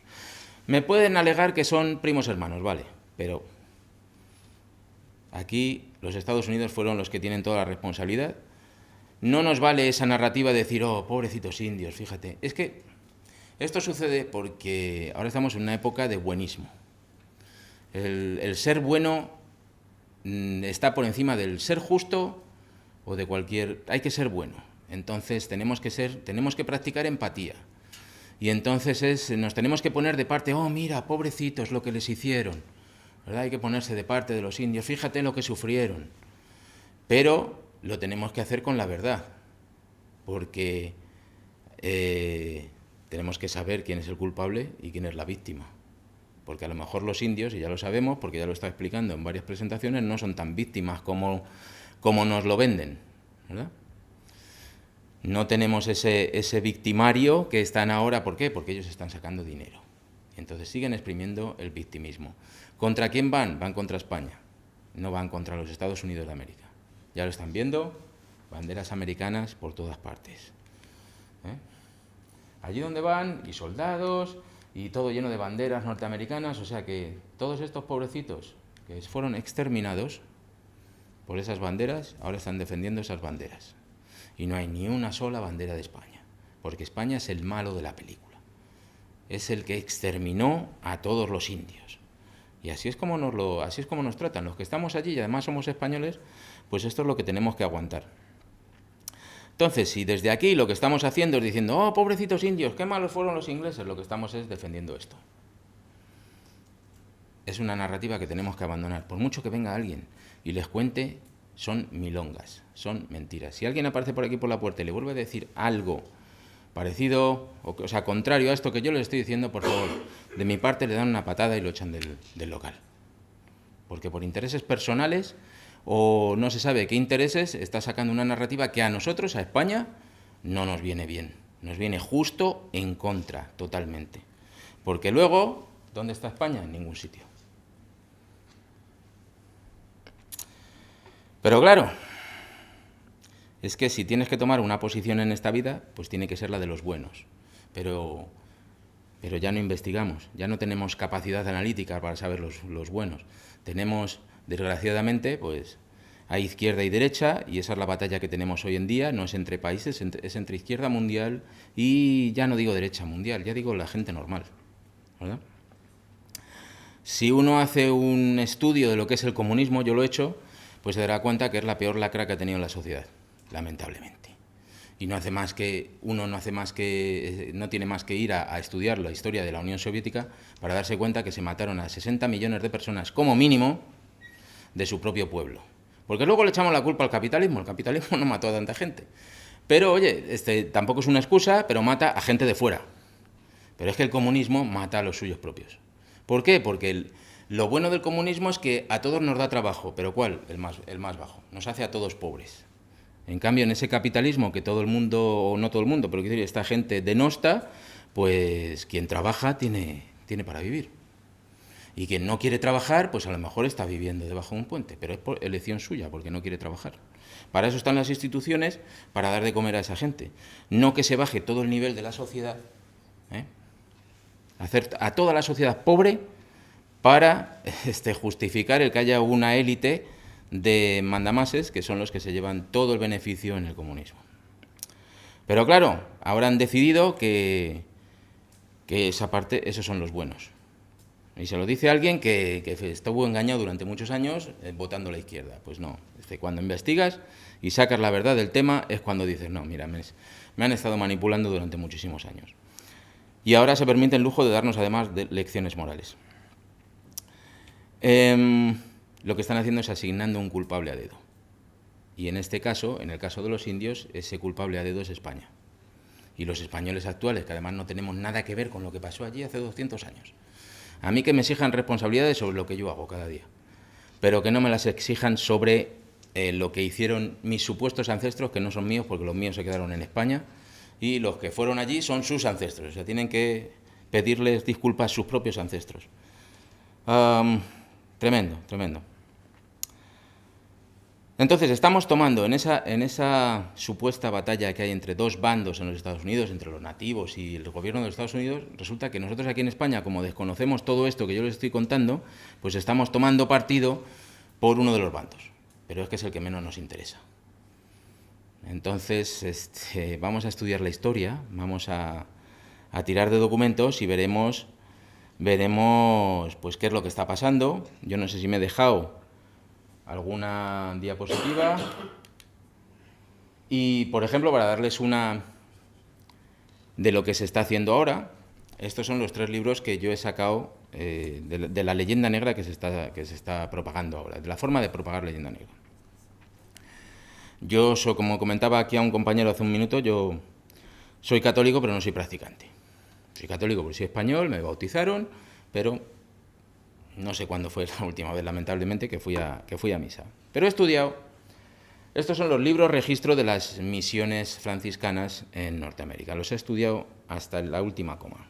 S2: Me pueden alegar que son primos hermanos, vale, pero aquí los Estados Unidos fueron los que tienen toda la responsabilidad. No nos vale esa narrativa de decir, pobrecitos indios, fíjate. Es que esto sucede porque ahora estamos en una época de buenismo. El ser bueno está por encima del ser justo o de cualquier... Hay que ser bueno. Entonces tenemos que practicar empatía. Y entonces nos tenemos que poner de parte, mira, pobrecitos lo que les hicieron. ¿verdad? Hay que ponerse de parte de los indios, fíjate lo que sufrieron. Pero lo tenemos que hacer con la verdad, porque tenemos que saber quién es el culpable y quién es la víctima. Porque a lo mejor los indios, y ya lo sabemos, porque ya lo está explicando en varias presentaciones, no son tan víctimas como nos lo venden, ¿verdad? No tenemos ese victimario que están ahora, ¿por qué? Porque ellos están sacando dinero. Entonces siguen exprimiendo el victimismo. ¿Contra quién van? Van contra España, no van contra los Estados Unidos de América. Ya lo están viendo, banderas americanas por todas partes. Allí donde van, y soldados, y todo lleno de banderas norteamericanas, o sea que todos estos pobrecitos que fueron exterminados por esas banderas, ahora están defendiendo esas banderas. Y no hay ni una sola bandera de España, porque España es el malo de la película. Es el que exterminó a todos los indios. Y así es como nos tratan. Los que estamos allí y además somos españoles, pues esto es lo que tenemos que aguantar. Entonces, si desde aquí lo que estamos haciendo es diciendo, oh, pobrecitos indios, qué malos fueron los ingleses, lo que estamos es defendiendo esto. Es una narrativa que tenemos que abandonar. Por mucho que venga alguien y les cuente, son milongas, son mentiras. Si alguien aparece por aquí por la puerta y le vuelve a decir algo parecido, o sea, contrario a esto que yo les estoy diciendo, por favor, de mi parte le dan una patada y lo echan del local. Porque por intereses personales, o no se sabe qué intereses, está sacando una narrativa que a nosotros, a España, no nos viene bien. Nos viene justo en contra, totalmente. Porque luego, ¿dónde está España? En ningún sitio. Pero claro, es que si tienes que tomar una posición en esta vida, pues tiene que ser la de los buenos. Pero ya no investigamos, ya no tenemos capacidad analítica para saber los buenos. Tenemos, desgraciadamente, pues hay izquierda y derecha, y esa es la batalla que tenemos hoy en día, no es entre países, es entre izquierda mundial y ya no digo derecha mundial, ya digo la gente normal, ¿verdad? Si uno hace un estudio de lo que es el comunismo, yo lo he hecho, pues se dará cuenta que es la peor lacra que ha tenido la sociedad, lamentablemente. Y no tiene más que ir a estudiar la historia de la Unión Soviética para darse cuenta que se mataron a 60 millones de personas, como mínimo, de su propio pueblo. Porque luego le echamos la culpa al capitalismo. El capitalismo no mató a tanta gente. Pero, oye, tampoco es una excusa, pero mata a gente de fuera. Pero es que el comunismo mata a los suyos propios. ¿Por qué? Porque lo bueno del comunismo es que a todos nos da trabajo. ¿Pero cuál? El más bajo. Nos hace a todos pobres. En cambio, en ese capitalismo que todo el mundo, o no todo el mundo, pero quiero decir, esta gente denosta, pues quien trabaja tiene para vivir. Y quien no quiere trabajar, pues a lo mejor está viviendo debajo de un puente, pero es por elección suya, porque no quiere trabajar. Para eso están las instituciones, para dar de comer a esa gente. No que se baje todo el nivel de la sociedad, hacer a toda la sociedad pobre para justificar el que haya una élite de mandamases, que son los que se llevan todo el beneficio en el comunismo. Pero claro, ahora han decidido que esa parte, esos son los buenos. Y se lo dice alguien que estuvo engañado durante muchos años votando a la izquierda. Pues no, cuando investigas y sacas la verdad del tema es cuando dices, no, mira, me han estado manipulando durante muchísimos años. Y ahora se permite el lujo de darnos además de lecciones morales. Lo que están haciendo es asignando un culpable a dedo. Y en este caso, en el caso de los indios, ese culpable a dedo es España. Y los españoles actuales, que además no tenemos nada que ver con lo que pasó allí hace 200 años. A mí que me exijan responsabilidades sobre lo que yo hago cada día, pero que no me las exijan sobre lo que hicieron mis supuestos ancestros, que no son míos porque los míos se quedaron en España, y los que fueron allí son sus ancestros, o sea, tienen que pedirles disculpas a sus propios ancestros. Tremendo, tremendo. Entonces, estamos tomando en esa supuesta batalla que hay entre dos bandos en los Estados Unidos, entre los nativos y el gobierno de los Estados Unidos, resulta que nosotros aquí en España, como desconocemos todo esto que yo les estoy contando, pues estamos tomando partido por uno de los bandos. Pero es que es el que menos nos interesa. Entonces, vamos a estudiar la historia, vamos a tirar de documentos y veremos pues qué es lo que está pasando. Yo no sé si me he dejado alguna diapositiva y, por ejemplo, para darles una de lo que se está haciendo ahora, Estos son los 3 libros que yo he sacado de la leyenda negra que se está propagando ahora, de la forma de propagar leyenda negra. Yo soy, como comentaba aquí a un compañero hace un minuto, yo soy católico pero no soy practicante. Soy católico porque soy español, me bautizaron, pero no sé cuándo fue la última vez, lamentablemente, que fui a misa. Pero he estudiado. Estos son los libros registro de las misiones franciscanas en Norteamérica. Los he estudiado hasta la última coma.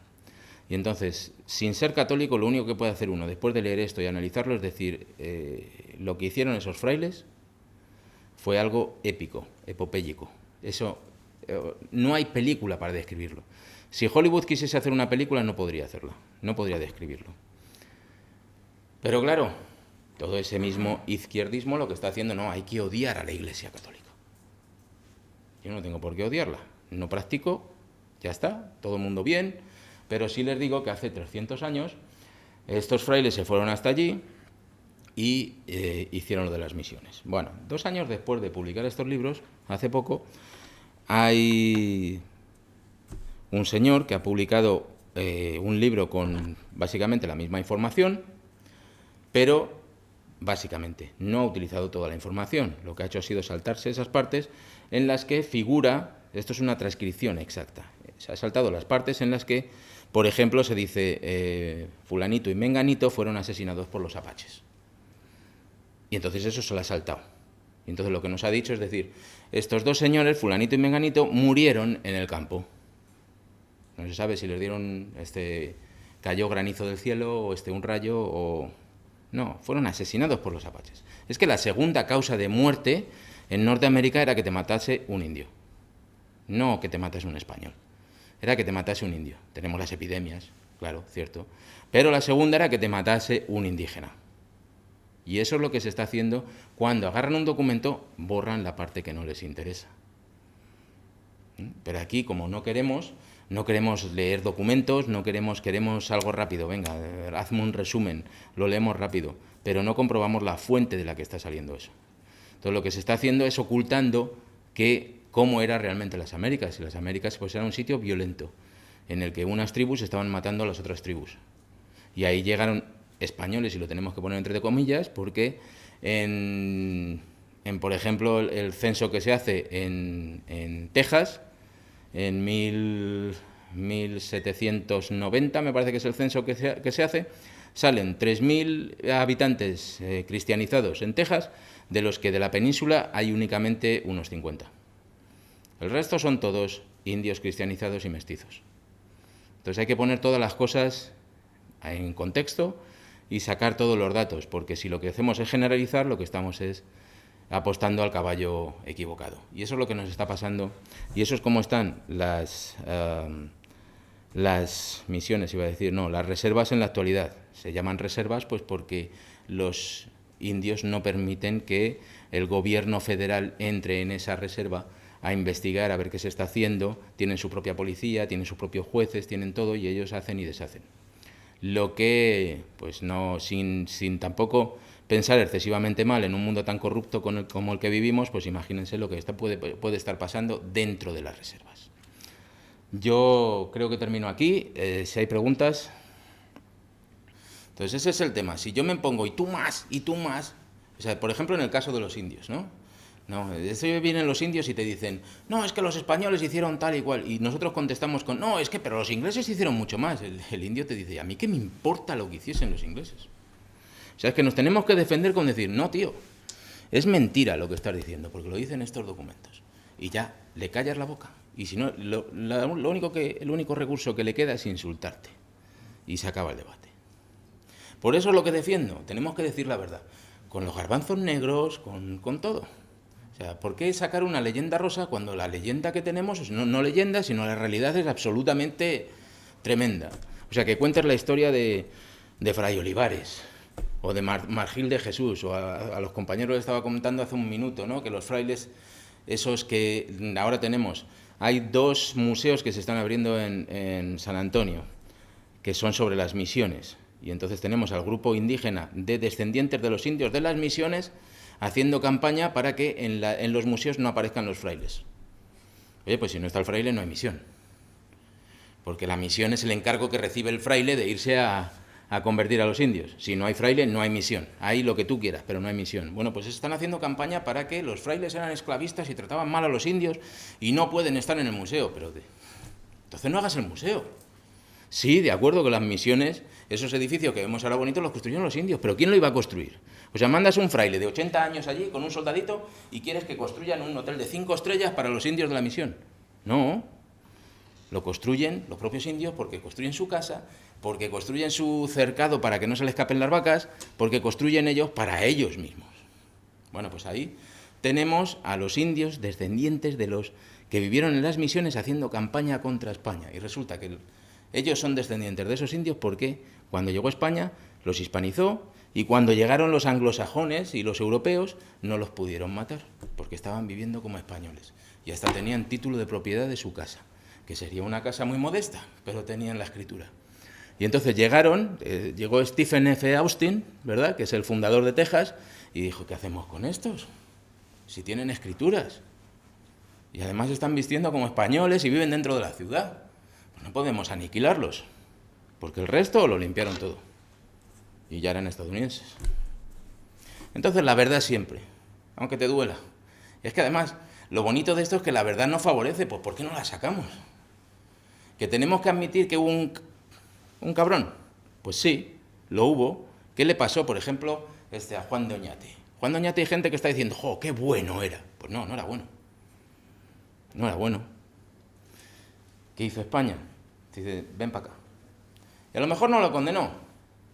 S2: Y entonces, sin ser católico, lo único que puede hacer uno después de leer esto y analizarlo es decir, lo que hicieron esos frailes fue algo épico, epopéyico. Eso, no hay película para describirlo. Si Hollywood quisiese hacer una película, no podría hacerla, no podría describirlo. Pero claro, todo ese mismo izquierdismo lo que está haciendo, no, hay que odiar a la Iglesia Católica. Yo no tengo por qué odiarla, no practico, ya está, todo el mundo bien, pero sí les digo que hace 300 años estos frailes se fueron hasta allí y hicieron lo de las misiones. Bueno, 2 años después de publicar estos libros, hace poco, hay un señor que ha publicado un libro con básicamente la misma información, pero básicamente no ha utilizado toda la información. Lo que ha hecho ha sido saltarse esas partes en las que figura, esto es una transcripción exacta, se ha saltado las partes en las que, por ejemplo, se dice fulanito y menganito fueron asesinados por los apaches. Y entonces eso se lo ha saltado. Y entonces lo que nos ha dicho es decir, estos 2 señores, fulanito y menganito, murieron en el campo. No se sabe si les dieron, cayó granizo del cielo, o un rayo, o... No, fueron asesinados por los apaches. Es que la segunda causa de muerte en Norteamérica era que te matase un indio. No que te matase un español. Era que te matase un indio. Tenemos las epidemias, claro, cierto. Pero la segunda era que te matase un indígena. Y eso es lo que se está haciendo cuando agarran un documento, borran la parte que no les interesa. Pero aquí, como no queremos leer documentos, queremos algo rápido, venga, hazme un resumen, lo leemos rápido, pero no comprobamos la fuente de la que está saliendo eso. Entonces lo que se está haciendo es ocultando cómo era realmente las Américas, y las Américas pues era un sitio violento, en el que unas tribus estaban matando a las otras tribus. Y ahí llegaron españoles, y lo tenemos que poner entre comillas, porque por ejemplo, el censo que se hace en Texas, en 1790, me parece que es el censo que se hace, salen 3.000 habitantes cristianizados en Texas, de los que de la península hay únicamente unos 50. El resto son todos indios cristianizados y mestizos. Entonces hay que poner todas las cosas en contexto y sacar todos los datos, porque si lo que hacemos es generalizar, lo que estamos es apostando al caballo equivocado. Y eso es lo que nos está pasando, y eso es como están las misiones, iba a decir, no, las reservas en la actualidad. Se llaman reservas pues porque los indios no permiten que el gobierno federal entre en esa reserva a investigar, a ver qué se está haciendo. Tienen su propia policía, tienen sus propios jueces, tienen todo, y ellos hacen y deshacen. Lo que, pues no, sin tampoco pensar excesivamente mal en un mundo tan corrupto como el que vivimos, pues imagínense lo que puede estar pasando dentro de las reservas. Yo creo que termino aquí. Si hay preguntas. Entonces ese es el tema. Si yo me pongo y tú más, o sea, por ejemplo en el caso de los indios, ¿no? No, eso vienen los indios y te dicen, no, es que los españoles hicieron tal y cual, y nosotros contestamos con, no, es que, pero los ingleses hicieron mucho más. El indio te dice, ¿a mí qué me importa lo que hiciesen los ingleses? O sea, es que nos tenemos que defender con decir, no, tío, es mentira lo que estás diciendo, porque lo dicen estos documentos. Y ya, le callas la boca. Y si no, el único recurso que le queda es insultarte. Y se acaba el debate. Por eso es lo que defiendo, tenemos que decir la verdad. Con los garbanzos negros, con todo. O sea, ¿por qué sacar una leyenda rosa cuando la leyenda que tenemos es no leyenda, sino la realidad es absolutamente tremenda? O sea, que cuentes la historia de Fray Olivares, o de Margil de Jesús, o a los compañeros les estaba comentando hace un minuto, ¿no? Que los frailes, esos que ahora tenemos, hay 2 museos que se están abriendo en San Antonio, que son sobre las misiones. Y entonces tenemos al grupo indígena de descendientes de los indios de las misiones haciendo campaña para que en los museos no aparezcan los frailes. Oye, pues si no está el fraile no hay misión. porque la misión es el encargo que recibe el fraile de irse a convertir a los indios. Si no hay fraile, no hay misión. Hay lo que tú quieras, pero no hay misión. Bueno, pues están haciendo campaña para que los frailes eran esclavistas y trataban mal a los indios y no pueden estar en el museo. Pero entonces no hagas el museo. Sí, de acuerdo que las misiones, esos edificios que vemos ahora bonitos, los construyeron los indios, pero ¿quién lo iba a construir? O sea, mandas un fraile de 80 años allí con un soldadito y quieres que construyan un hotel de 5 estrellas para los indios de la misión. No, lo construyen los propios indios porque construyen su casa, porque construyen su cercado para que no se les escapen las vacas, porque construyen ellos para ellos mismos. Bueno, pues ahí tenemos a los indios descendientes de los que vivieron en las misiones haciendo campaña contra España. Y resulta que ellos son descendientes de esos indios porque cuando llegó España los hispanizó y cuando llegaron los anglosajones y los europeos no los pudieron matar porque estaban viviendo como españoles y hasta tenían título de propiedad de su casa, que sería una casa muy modesta, pero tenían la escritura. Y entonces llegó Stephen F. Austin, ¿verdad?, que es el fundador de Texas, y dijo, ¿qué hacemos con estos? Si tienen escrituras. Y además están vistiendo como españoles y viven dentro de la ciudad. Pues no podemos aniquilarlos, porque el resto lo limpiaron todo. Y ya eran estadounidenses. Entonces la verdad siempre, aunque te duela. Y es que además, lo bonito de esto es que la verdad nos favorece, pues ¿por qué no la sacamos? Que tenemos que admitir que hubo un cabrón. Pues sí, lo hubo. ¿Qué le pasó, por ejemplo, a Juan de Oñate? Juan de Oñate hay gente que está diciendo, ¡jo, qué bueno era! Pues no, no era bueno. No era bueno. ¿Qué hizo España? Dice, ven para acá. Y a lo mejor no lo condenó,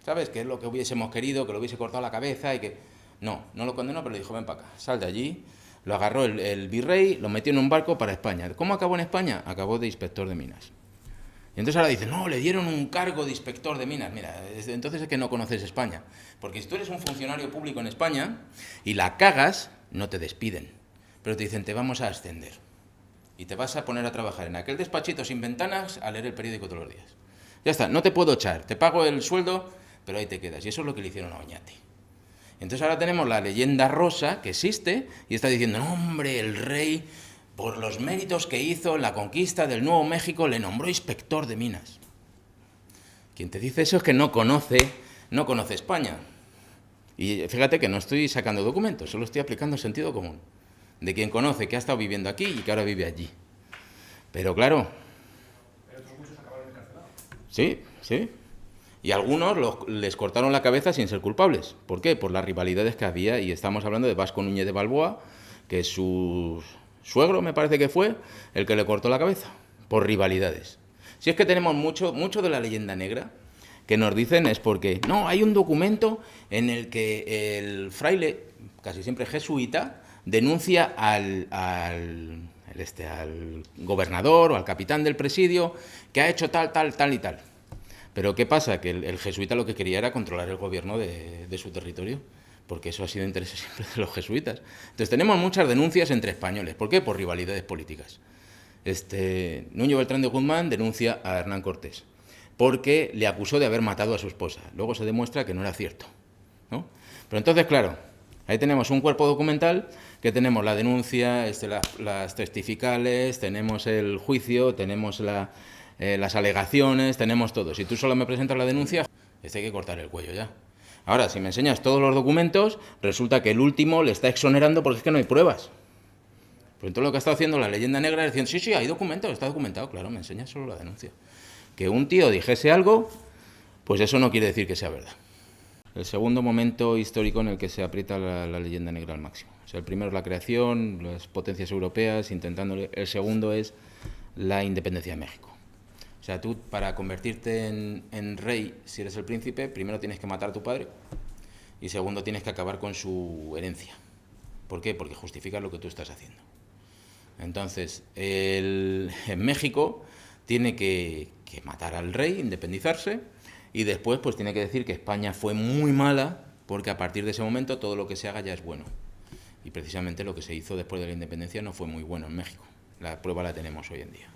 S2: ¿sabes? Que es lo que hubiésemos querido, que lo hubiese cortado la cabeza y que... No lo condenó, pero le dijo, ven para acá, sal de allí. Lo agarró el virrey, lo metió en un barco para España. ¿Cómo acabó en España? Acabó de inspector de minas. Y entonces ahora dicen, no, le dieron un cargo de inspector de minas. Mira, entonces es que no conoces España. Porque si tú eres un funcionario público en España y la cagas, no te despiden. Pero te dicen, te vamos a ascender. Y te vas a poner a trabajar en aquel despachito sin ventanas a leer el periódico todos los días. Ya está, no te puedo echar, te pago el sueldo, pero ahí te quedas. Y eso es lo que le hicieron a Oñate. Entonces ahora tenemos la leyenda rosa que existe y está diciendo, no, hombre, el rey, por los méritos que hizo en la conquista del Nuevo México, le nombró inspector de minas. Quien te dice eso es que no conoce España. Y fíjate que no estoy sacando documentos, solo estoy aplicando sentido común. De quien conoce que ha estado viviendo aquí y que ahora vive allí. Pero claro...
S3: Pero otros muchos acabaron encarcelados.
S2: Sí, sí. Y algunos les cortaron la cabeza sin ser culpables. ¿Por qué? Por las rivalidades que había, y estamos hablando de Vasco Núñez de Balboa, que su suegro, me parece que fue, el que le cortó la cabeza, por rivalidades. Si es que tenemos mucho de la leyenda negra, que nos dicen es porque, no, hay un documento en el que el fraile, casi siempre jesuita, denuncia al gobernador o al capitán del presidio que ha hecho tal y tal. Pero ¿qué pasa? Que el jesuita lo que quería era controlar el gobierno de su territorio, porque eso ha sido interés siempre de los jesuitas. Entonces tenemos muchas denuncias entre españoles. ¿Por qué? Por rivalidades políticas. Nuño Beltrán de Guzmán denuncia a Hernán Cortés porque le acusó de haber matado a su esposa. Luego se demuestra que no era cierto, ¿no? Pero entonces, claro, ahí tenemos un cuerpo documental que tenemos la denuncia, las testificales, tenemos el juicio, tenemos las alegaciones, tenemos todo. Si tú solo me presentas la denuncia, hay que cortar el cuello ya. Ahora, si me enseñas todos los documentos, resulta que el último le está exonerando porque es que no hay pruebas. Pues entonces lo que ha estado haciendo la leyenda negra es diciendo, sí, hay documentos, está documentado, claro, me enseñas solo la denuncia. Que un tío dijese algo, pues eso no quiere decir que sea verdad. El segundo momento histórico en el que se aprieta la leyenda negra al máximo. O sea, el primero es la creación, las potencias europeas intentándole. El segundo es la independencia de México. O sea, tú para convertirte en rey, si eres el príncipe, primero tienes que matar a tu padre y segundo tienes que acabar con su herencia. ¿Por qué? Porque justifica lo que tú estás haciendo. Entonces, en México tiene que matar al rey, independizarse, y después pues tiene que decir que España fue muy mala porque a partir de ese momento todo lo que se haga ya es bueno. Y precisamente lo que se hizo después de la independencia no fue muy bueno en México. La prueba la tenemos hoy en día.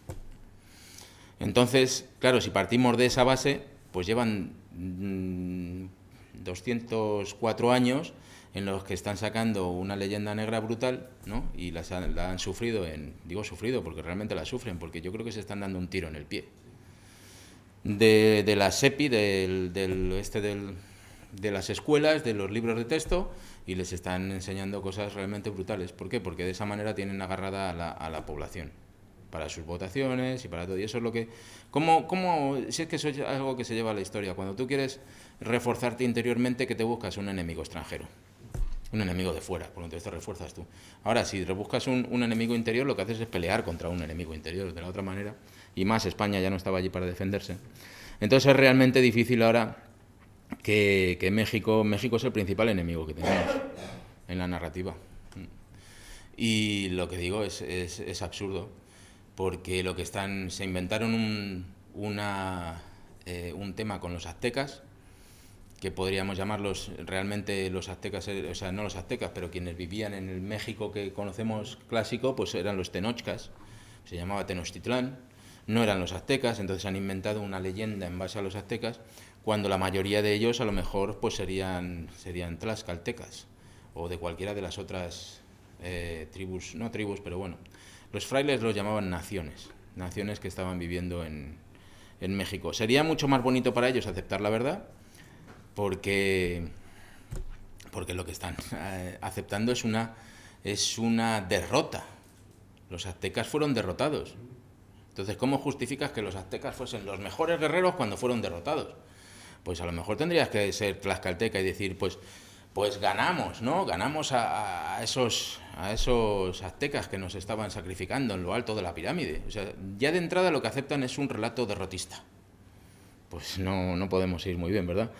S2: Entonces, claro, si partimos de esa base, pues llevan 204 años en los que están sacando una leyenda negra brutal, ¿no? Y la han sufrido digo sufrido porque realmente la sufren, porque yo creo que se están dando un tiro en el pie. de la SEPI, de las escuelas, de los libros de texto, y les están enseñando cosas realmente brutales. ¿Por qué? Porque de esa manera tienen agarrada a la población para sus votaciones y para todo. Y eso es lo que... si es que eso es algo que se lleva a la historia. Cuando tú quieres reforzarte interiormente, ¿qué te buscas? Un enemigo extranjero. Un enemigo de fuera, por lo tanto te refuerzas tú. Ahora, si rebuscas un enemigo interior, lo que haces es pelear contra un enemigo interior. De la otra manera, y más, España ya no estaba allí para defenderse. Entonces es realmente difícil ahora que México es el principal enemigo que tenemos en la narrativa. Y lo que digo es absurdo, porque se inventaron un tema con los aztecas, que podríamos llamarlos realmente los aztecas, o sea, no los aztecas, pero quienes vivían en el México que conocemos clásico, pues eran los tenochcas, se llamaba Tenochtitlán, no eran los aztecas, entonces han inventado una leyenda en base a los aztecas, cuando la mayoría de ellos a lo mejor pues serían tlaxcaltecas, o de cualquiera de las otras tribus, no tribus, pero bueno, los frailes los llamaban naciones que estaban viviendo en México. Sería mucho más bonito para ellos aceptar la verdad, porque lo que están aceptando es una derrota. Los aztecas fueron derrotados. Entonces, ¿cómo justificas que los aztecas fuesen los mejores guerreros cuando fueron derrotados? Pues a lo mejor tendrías que ser tlaxcalteca y decir, pues ganamos, ¿no? Ganamos a esos aztecas que nos estaban sacrificando en lo alto de la pirámide. O sea, ya de entrada lo que aceptan es un relato derrotista. Pues no podemos ir muy bien, ¿verdad?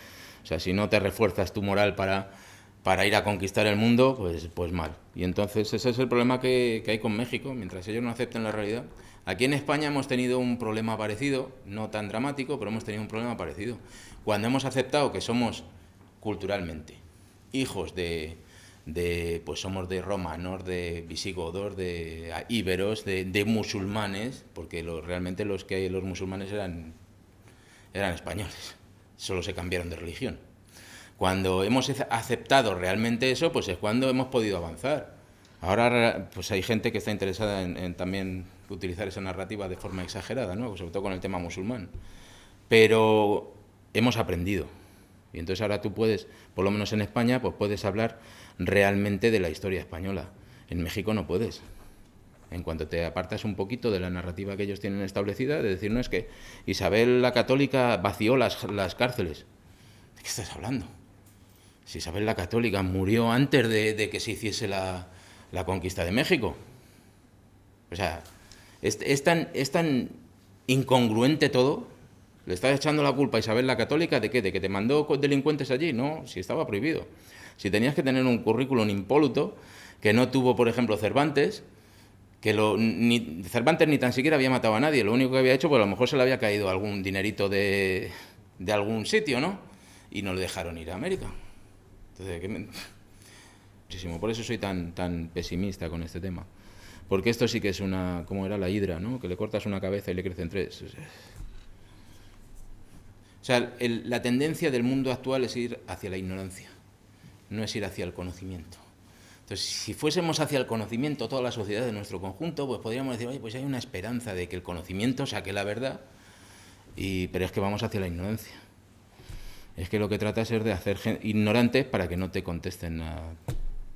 S2: O sea, si no te refuerzas tu moral para ir a conquistar el mundo, pues mal. Y entonces ese es el problema que hay con México, mientras ellos no acepten la realidad. Aquí en España hemos tenido un problema parecido, no tan dramático, pero hemos tenido un problema parecido. Cuando hemos aceptado que somos culturalmente hijos pues somos de romanos, de visigodos, de íberos, de musulmanes, porque realmente los musulmanes eran españoles, solo se cambiaron de religión. Cuando hemos aceptado realmente eso, pues es cuando hemos podido avanzar. Ahora pues hay gente que está interesada en también utilizar esa narrativa de forma exagerada, ¿no? Sobre todo con el tema musulmán. Pero hemos aprendido. Y entonces ahora tú puedes, por lo menos en España, pues puedes hablar realmente de la historia española. En México no puedes. En cuanto te apartas un poquito de la narrativa que ellos tienen establecida, de decir, no, es que Isabel la Católica vació las cárceles. ¿De qué estás hablando? Si Isabel la Católica murió antes de que se hiciese la conquista de México. O sea, es tan incongruente todo. ¿Le estás echando la culpa a Isabel la Católica de qué? ¿De que te mandó delincuentes allí? No, si estaba prohibido. Si tenías que tener un currículum impoluto, que no tuvo, por ejemplo, Cervantes, Cervantes ni tan siquiera había matado a nadie, lo único que había hecho, pues a lo mejor se le había caído algún dinerito de algún sitio, ¿no? Y no le dejaron ir a América. Entonces, muchísimo. Por eso soy tan pesimista con este tema. Porque esto sí que es como era la hidra, ¿no? Que le cortas una cabeza y le crecen tres. O sea, la tendencia del mundo actual es ir hacia la ignorancia, no es ir hacia el conocimiento. Entonces, si fuésemos hacia el conocimiento toda la sociedad de nuestro conjunto, pues podríamos decir, oye, pues hay una esperanza de que el conocimiento saque la verdad, pero es que vamos hacia la ignorancia. Es que lo que trata es de hacer ignorantes para que no te contesten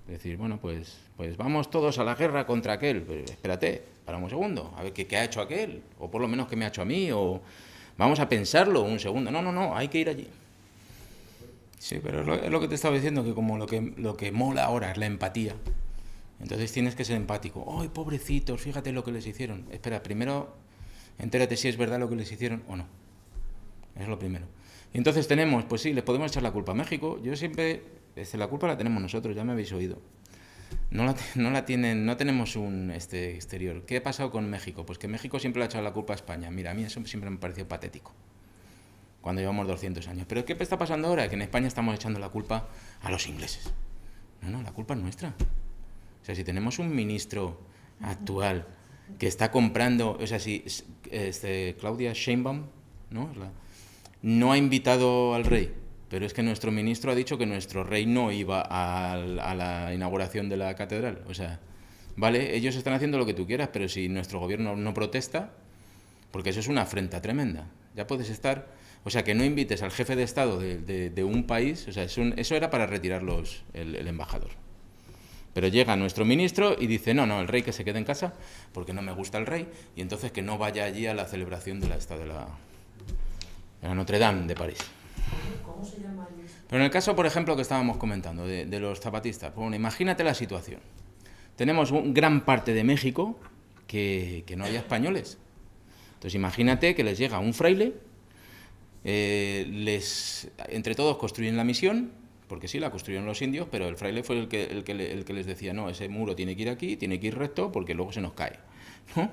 S2: decir, bueno, pues vamos todos a la guerra contra aquel. Pero espérate, para un segundo, a ver qué ha hecho aquel, o por lo menos qué me ha hecho a mí, o vamos a pensarlo un segundo. No, hay que ir allí. Sí, pero es lo que te estaba diciendo, que como lo que mola ahora es la empatía. Entonces tienes que ser empático. ¡Ay, pobrecitos! Fíjate lo que les hicieron. Espera, primero entérate si es verdad lo que les hicieron o no. Es lo primero. Y entonces pues sí, les podemos echar la culpa a México. Yo siempre, la culpa la tenemos nosotros, ya me habéis oído. No tenemos un exterior. ¿Qué ha pasado con México? Pues que México siempre le ha echado la culpa a España. Mira, a mí eso siempre me pareció patético, cuando llevamos 200 años. ¿Pero qué está pasando ahora? Que en España estamos echando la culpa a los ingleses. No, la culpa es nuestra. O sea, si tenemos un ministro actual que está comprando, o sea, si Claudia Sheinbaum, no ha invitado al rey, pero es que nuestro ministro ha dicho que nuestro rey no iba a la inauguración de la catedral. O sea, vale, ellos están haciendo lo que tú quieras, pero si nuestro gobierno no protesta, porque eso es una afrenta tremenda. ya puedes estar. O sea, que no invites al jefe de Estado de un país, o sea, eso era para retirar el embajador. Pero llega nuestro ministro y dice, no, el rey que se quede en casa, porque no me gusta el rey, y entonces que no vaya allí a la celebración de la Notre Dame de París.
S4: ¿Cómo se llama allí?
S2: Pero en el caso, por ejemplo, que estábamos comentando, de los zapatistas, bueno, imagínate la situación. Tenemos gran parte de México que no haya españoles. Entonces imagínate que les llega un fraile, entre todos construyen la misión, porque sí, la construyeron los indios, pero el fraile fue el que les decía, no, ese muro tiene que ir aquí, tiene que ir recto, porque luego se nos cae, ¿no?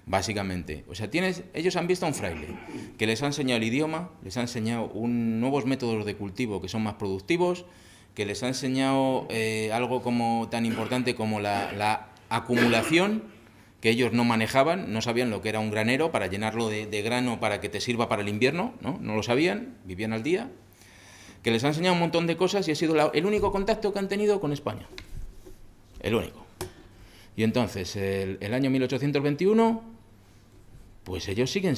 S2: Básicamente. O sea, ellos han visto a un fraile que les ha enseñado el idioma, les ha enseñado nuevos métodos de cultivo que son más productivos, que les ha enseñado algo tan importante como la acumulación, que ellos no manejaban, no sabían lo que era un granero para llenarlo de grano para que te sirva para el invierno, no lo sabían, vivían al día, que les ha enseñado un montón de cosas y ha sido el único contacto que han tenido con España. El único. Y entonces, el año 1821, pues ellos siguen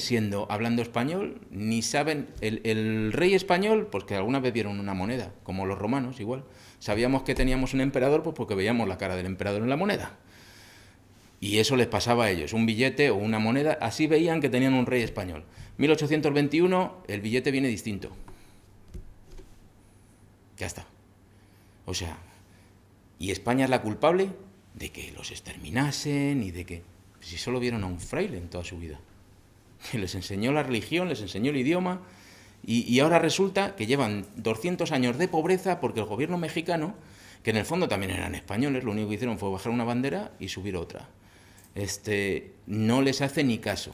S2: hablando español, ni saben, el rey español, pues que alguna vez vieron una moneda, como los romanos igual. Sabíamos que teníamos un emperador, pues porque veíamos la cara del emperador en la moneda. Y eso les pasaba a ellos, un billete o una moneda, así veían que tenían un rey español. 1821, el billete viene distinto. Ya está. O sea, ¿y España es la culpable de que los exterminasen y de que... Si solo vieron a un fraile en toda su vida, que les enseñó la religión, les enseñó el idioma, y ahora resulta que llevan 200 años de pobreza porque el gobierno mexicano, que en el fondo también eran españoles, lo único que hicieron fue bajar una bandera y subir otra. No les hace ni caso,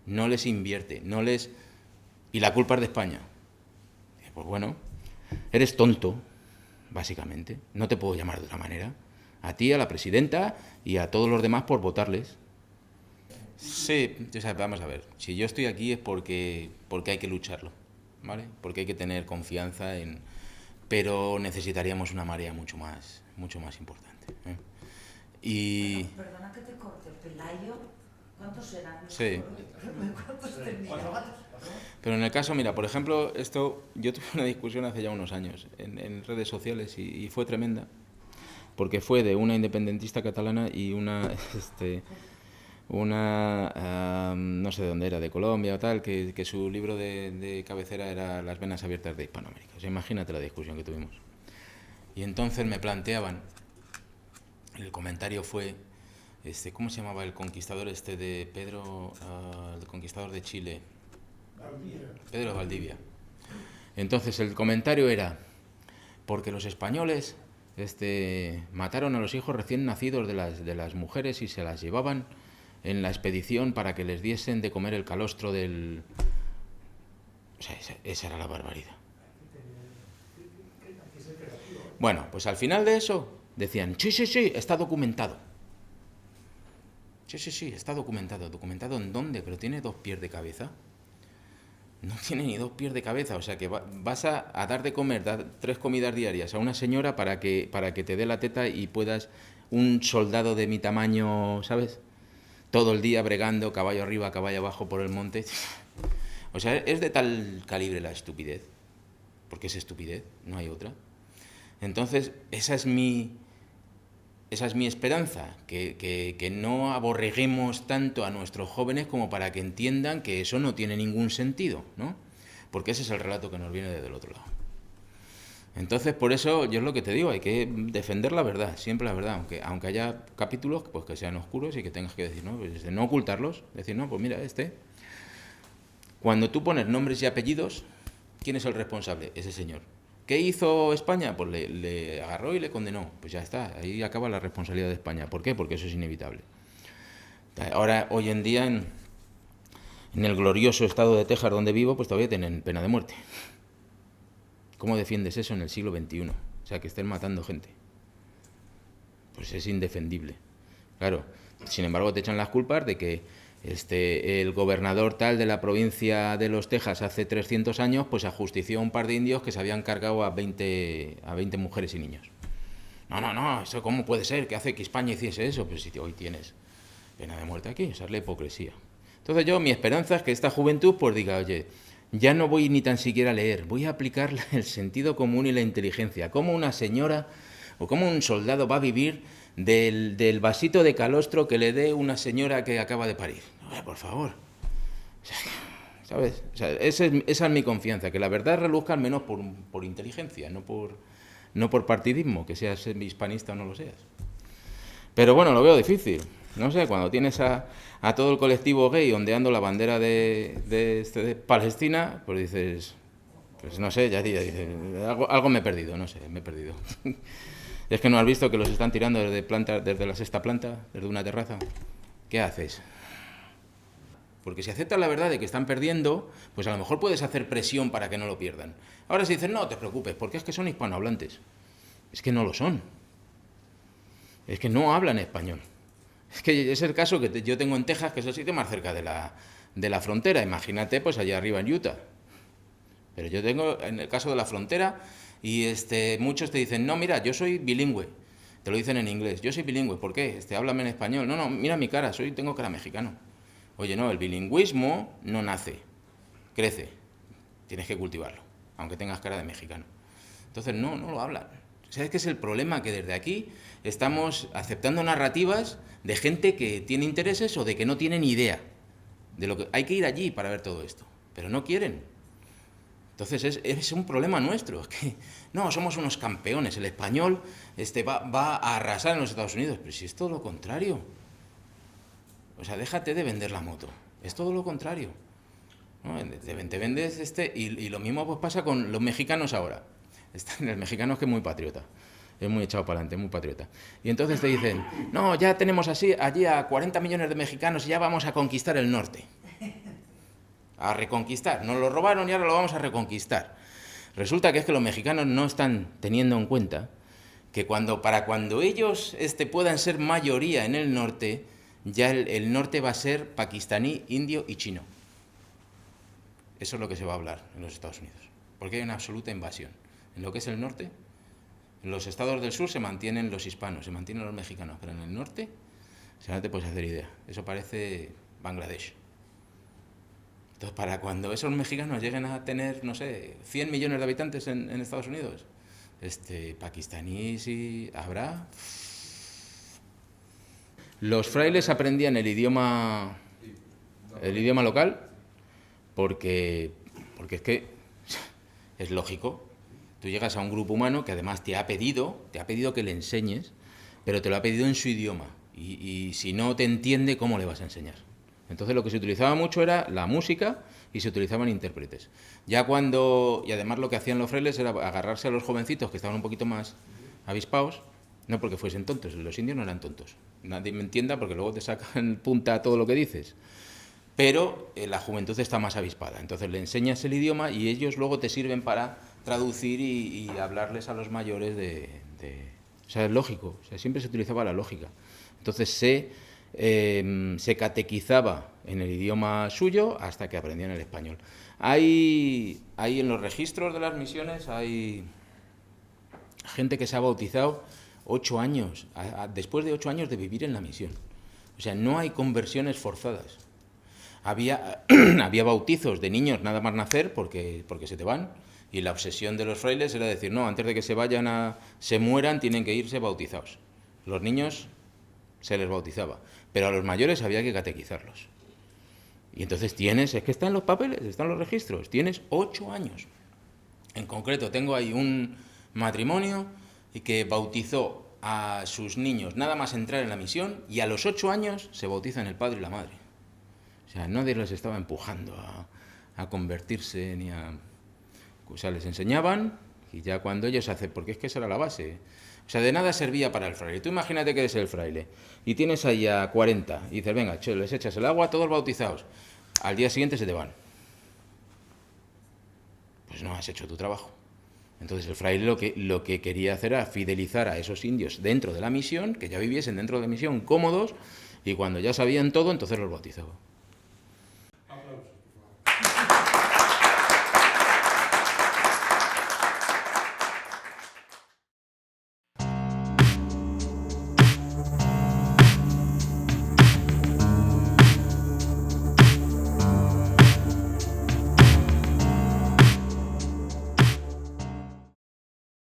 S2: no les invierte, y la culpa es de España. Pues bueno, eres tonto, básicamente, no te puedo llamar de otra manera. A ti, a la presidenta y a todos los demás por votarles. Sí, o sea, vamos a ver, si yo estoy aquí es porque hay que lucharlo, ¿vale? Porque hay que tener confianza pero necesitaríamos una marea mucho más importante, ¿eh? Y...
S4: Perdona que te corte, Pelayo, ¿cuántos eran?
S2: Sí.
S4: ¿Cuántos tenían?
S2: Pero en el caso, mira, por ejemplo, yo tuve una discusión hace ya unos años en redes sociales y fue tremenda, porque fue de una independentista catalana y una no sé de dónde era, de Colombia o tal, que su libro de cabecera era Las venas abiertas de Hispanoamérica. O sea, imagínate la discusión que tuvimos. Y entonces me planteaban, el comentario fue, ¿cómo se llamaba el conquistador de Pedro, el conquistador de Chile? Pedro Valdivia. Entonces el comentario era, porque los españoles mataron a los hijos recién nacidos de las mujeres y se las llevaban en la expedición para que les diesen de comer el calostro del... O sea, esa era la barbaridad. Bueno, pues al final de eso decían, sí, está documentado. Sí, está documentado. ¿Documentado en dónde? Pero tiene 2 pies de cabeza. No tiene ni 2 pies de cabeza, o sea que vas a dar de comer, dar 3 comidas diarias a una señora para que te dé la teta y puedas, un soldado de mi tamaño, ¿sabes? Todo el día bregando, caballo arriba, caballo abajo por el monte. O sea, es de tal calibre la estupidez, porque es estupidez, no hay otra. Entonces, esa es mi esperanza, que no aborreguemos tanto a nuestros jóvenes como para que entiendan que eso no tiene ningún sentido, ¿no? Porque ese es el relato que nos viene desde el otro lado. Entonces, por eso, yo es lo que te digo, hay que defender la verdad, siempre la verdad, aunque haya capítulos pues, que sean oscuros y que tengas que decir, no, pues, no ocultarlos, decir, no, pues mira, cuando tú pones nombres y apellidos, ¿quién es el responsable? Ese señor. ¿Qué hizo España? Pues le agarró y le condenó. Pues ya está, ahí acaba la responsabilidad de España. ¿Por qué? Porque eso es inevitable. Ahora, hoy en día, en el glorioso estado de Texas donde vivo, pues todavía tienen pena de muerte. ¿Cómo defiendes eso en el siglo XXI? O sea, que estén matando gente. Pues es indefendible. Claro, sin embargo, te echan las culpas de que el gobernador tal de la provincia de los Texas hace 300 años pues ajustició a un par de indios que se habían cargado a 20 mujeres y niños. No, eso cómo puede ser, que hace que España hiciese eso, pues si hoy tienes pena de muerte aquí, esa es la hipocresía. Entonces yo, mi esperanza es que esta juventud pues diga, oye, ya no voy ni tan siquiera a leer, voy a aplicar el sentido común y la inteligencia. ¿Cómo una señora o cómo un soldado va a vivir del vasito de calostro que le dé una señora que acaba de parir? Oye, por favor. ¿Sabes? O sea, esa es mi confianza, que la verdad reluzca al menos por inteligencia, no por partidismo, que seas hispanista o no lo seas. Pero bueno, lo veo difícil. No sé, cuando tienes a todo el colectivo gay ondeando la bandera de Palestina, pues dices, pues no sé, ya dices, algo me he perdido, no sé, me he perdido. Es que no has visto que los están tirando desde la sexta planta, desde una terraza. ¿Qué haces? Porque si aceptas la verdad de que están perdiendo, pues a lo mejor puedes hacer presión para que no lo pierdan. Ahora si dicen, no te preocupes, porque es que son hispanohablantes. Es que no lo son. Es que no hablan español. Es que es el caso que yo tengo en Texas, que es el sitio más cerca de la frontera. Imagínate, pues allá arriba en Utah. Pero yo tengo, en el caso de la frontera, y muchos te dicen, no, mira, yo soy bilingüe. Te lo dicen en inglés. Yo soy bilingüe. ¿Por qué? Háblame en español. No, mira mi cara, tengo cara mexicano. Oye, no, el bilingüismo no nace, crece. Tienes que cultivarlo, aunque tengas cara de mexicano. Entonces, no lo hablan. ¿Sabes qué es el problema? Que desde aquí estamos aceptando narrativas de gente que tiene intereses o de que no tiene ni idea de lo que hay que ir allí para ver todo esto, pero no quieren. Entonces es un problema nuestro, es que no, somos unos campeones, el español va a arrasar en los Estados Unidos, pero si es todo lo contrario. O sea, déjate de vender la moto, es todo lo contrario, ¿no? Te vendes y lo mismo pues pasa con los mexicanos ahora. El mexicano es que es muy patriota, es muy echado para adelante, muy patriota. Y entonces te dicen, no, ya tenemos allí a 40 millones de mexicanos y ya vamos a conquistar el norte. A reconquistar, nos lo robaron y ahora lo vamos a reconquistar. Resulta que es que los mexicanos no están teniendo en cuenta que para cuando ellos puedan ser mayoría en el norte, ya el norte va a ser pakistaní, indio y chino. Eso es lo que se va a hablar en los Estados Unidos, porque hay una absoluta invasión. En lo que es el norte, en los estados del sur se mantienen los hispanos, se mantienen los mexicanos, pero en el norte, no te puedes hacer idea, eso parece Bangladesh. Entonces, para cuando esos mexicanos lleguen a tener, no sé, 100 millones de habitantes en Estados Unidos, pakistaníes habrá. Los frailes aprendían el idioma local porque es que es lógico. Tú llegas a un grupo humano que además te ha pedido que le enseñes, pero te lo ha pedido en su idioma. Y si no te entiende, ¿cómo le vas a enseñar? Entonces lo que se utilizaba mucho era la música y se utilizaban intérpretes. Y además lo que hacían los frailes era agarrarse a los jovencitos que estaban un poquito más avispados, no porque fuesen tontos, los indios no eran tontos. Nadie me entienda porque luego te sacan punta todo lo que dices. Pero la juventud está más avispada. Entonces le enseñas el idioma y ellos luego te sirven para traducir y hablarles a los mayores O sea, es lógico. O sea, siempre se utilizaba la lógica. Entonces se catequizaba en el idioma suyo hasta que aprendían el español. Hay en los registros de las misiones, hay gente que se ha bautizado 8 años, después de 8 años de vivir en la misión. O sea, no hay conversiones forzadas. Había bautizos de niños nada más nacer porque se te van, y la obsesión de los frailes era decir, no, antes de que se mueran, tienen que irse bautizados. Los niños se les bautizaba, pero a los mayores había que catequizarlos. Y entonces es que están los papeles, están los registros, tienes 8 años. En concreto, tengo ahí un matrimonio que bautizó a sus niños nada más entrar en la misión, y a los 8 años se bautizan el padre y la madre. O sea, nadie les estaba empujando a convertirse ni a... O sea, les enseñaban y ya cuando ellos hacen... Porque es que esa era la base. O sea, de nada servía para el fraile. Tú imagínate que eres el fraile y tienes ahí a 40 y dices, venga, les echas el agua a todos bautizados. Al día siguiente se te van. Pues no has hecho tu trabajo. Entonces el fraile lo que quería hacer era fidelizar a esos indios dentro de la misión, que ya viviesen dentro de la misión cómodos, y cuando ya sabían todo, entonces los bautizaba.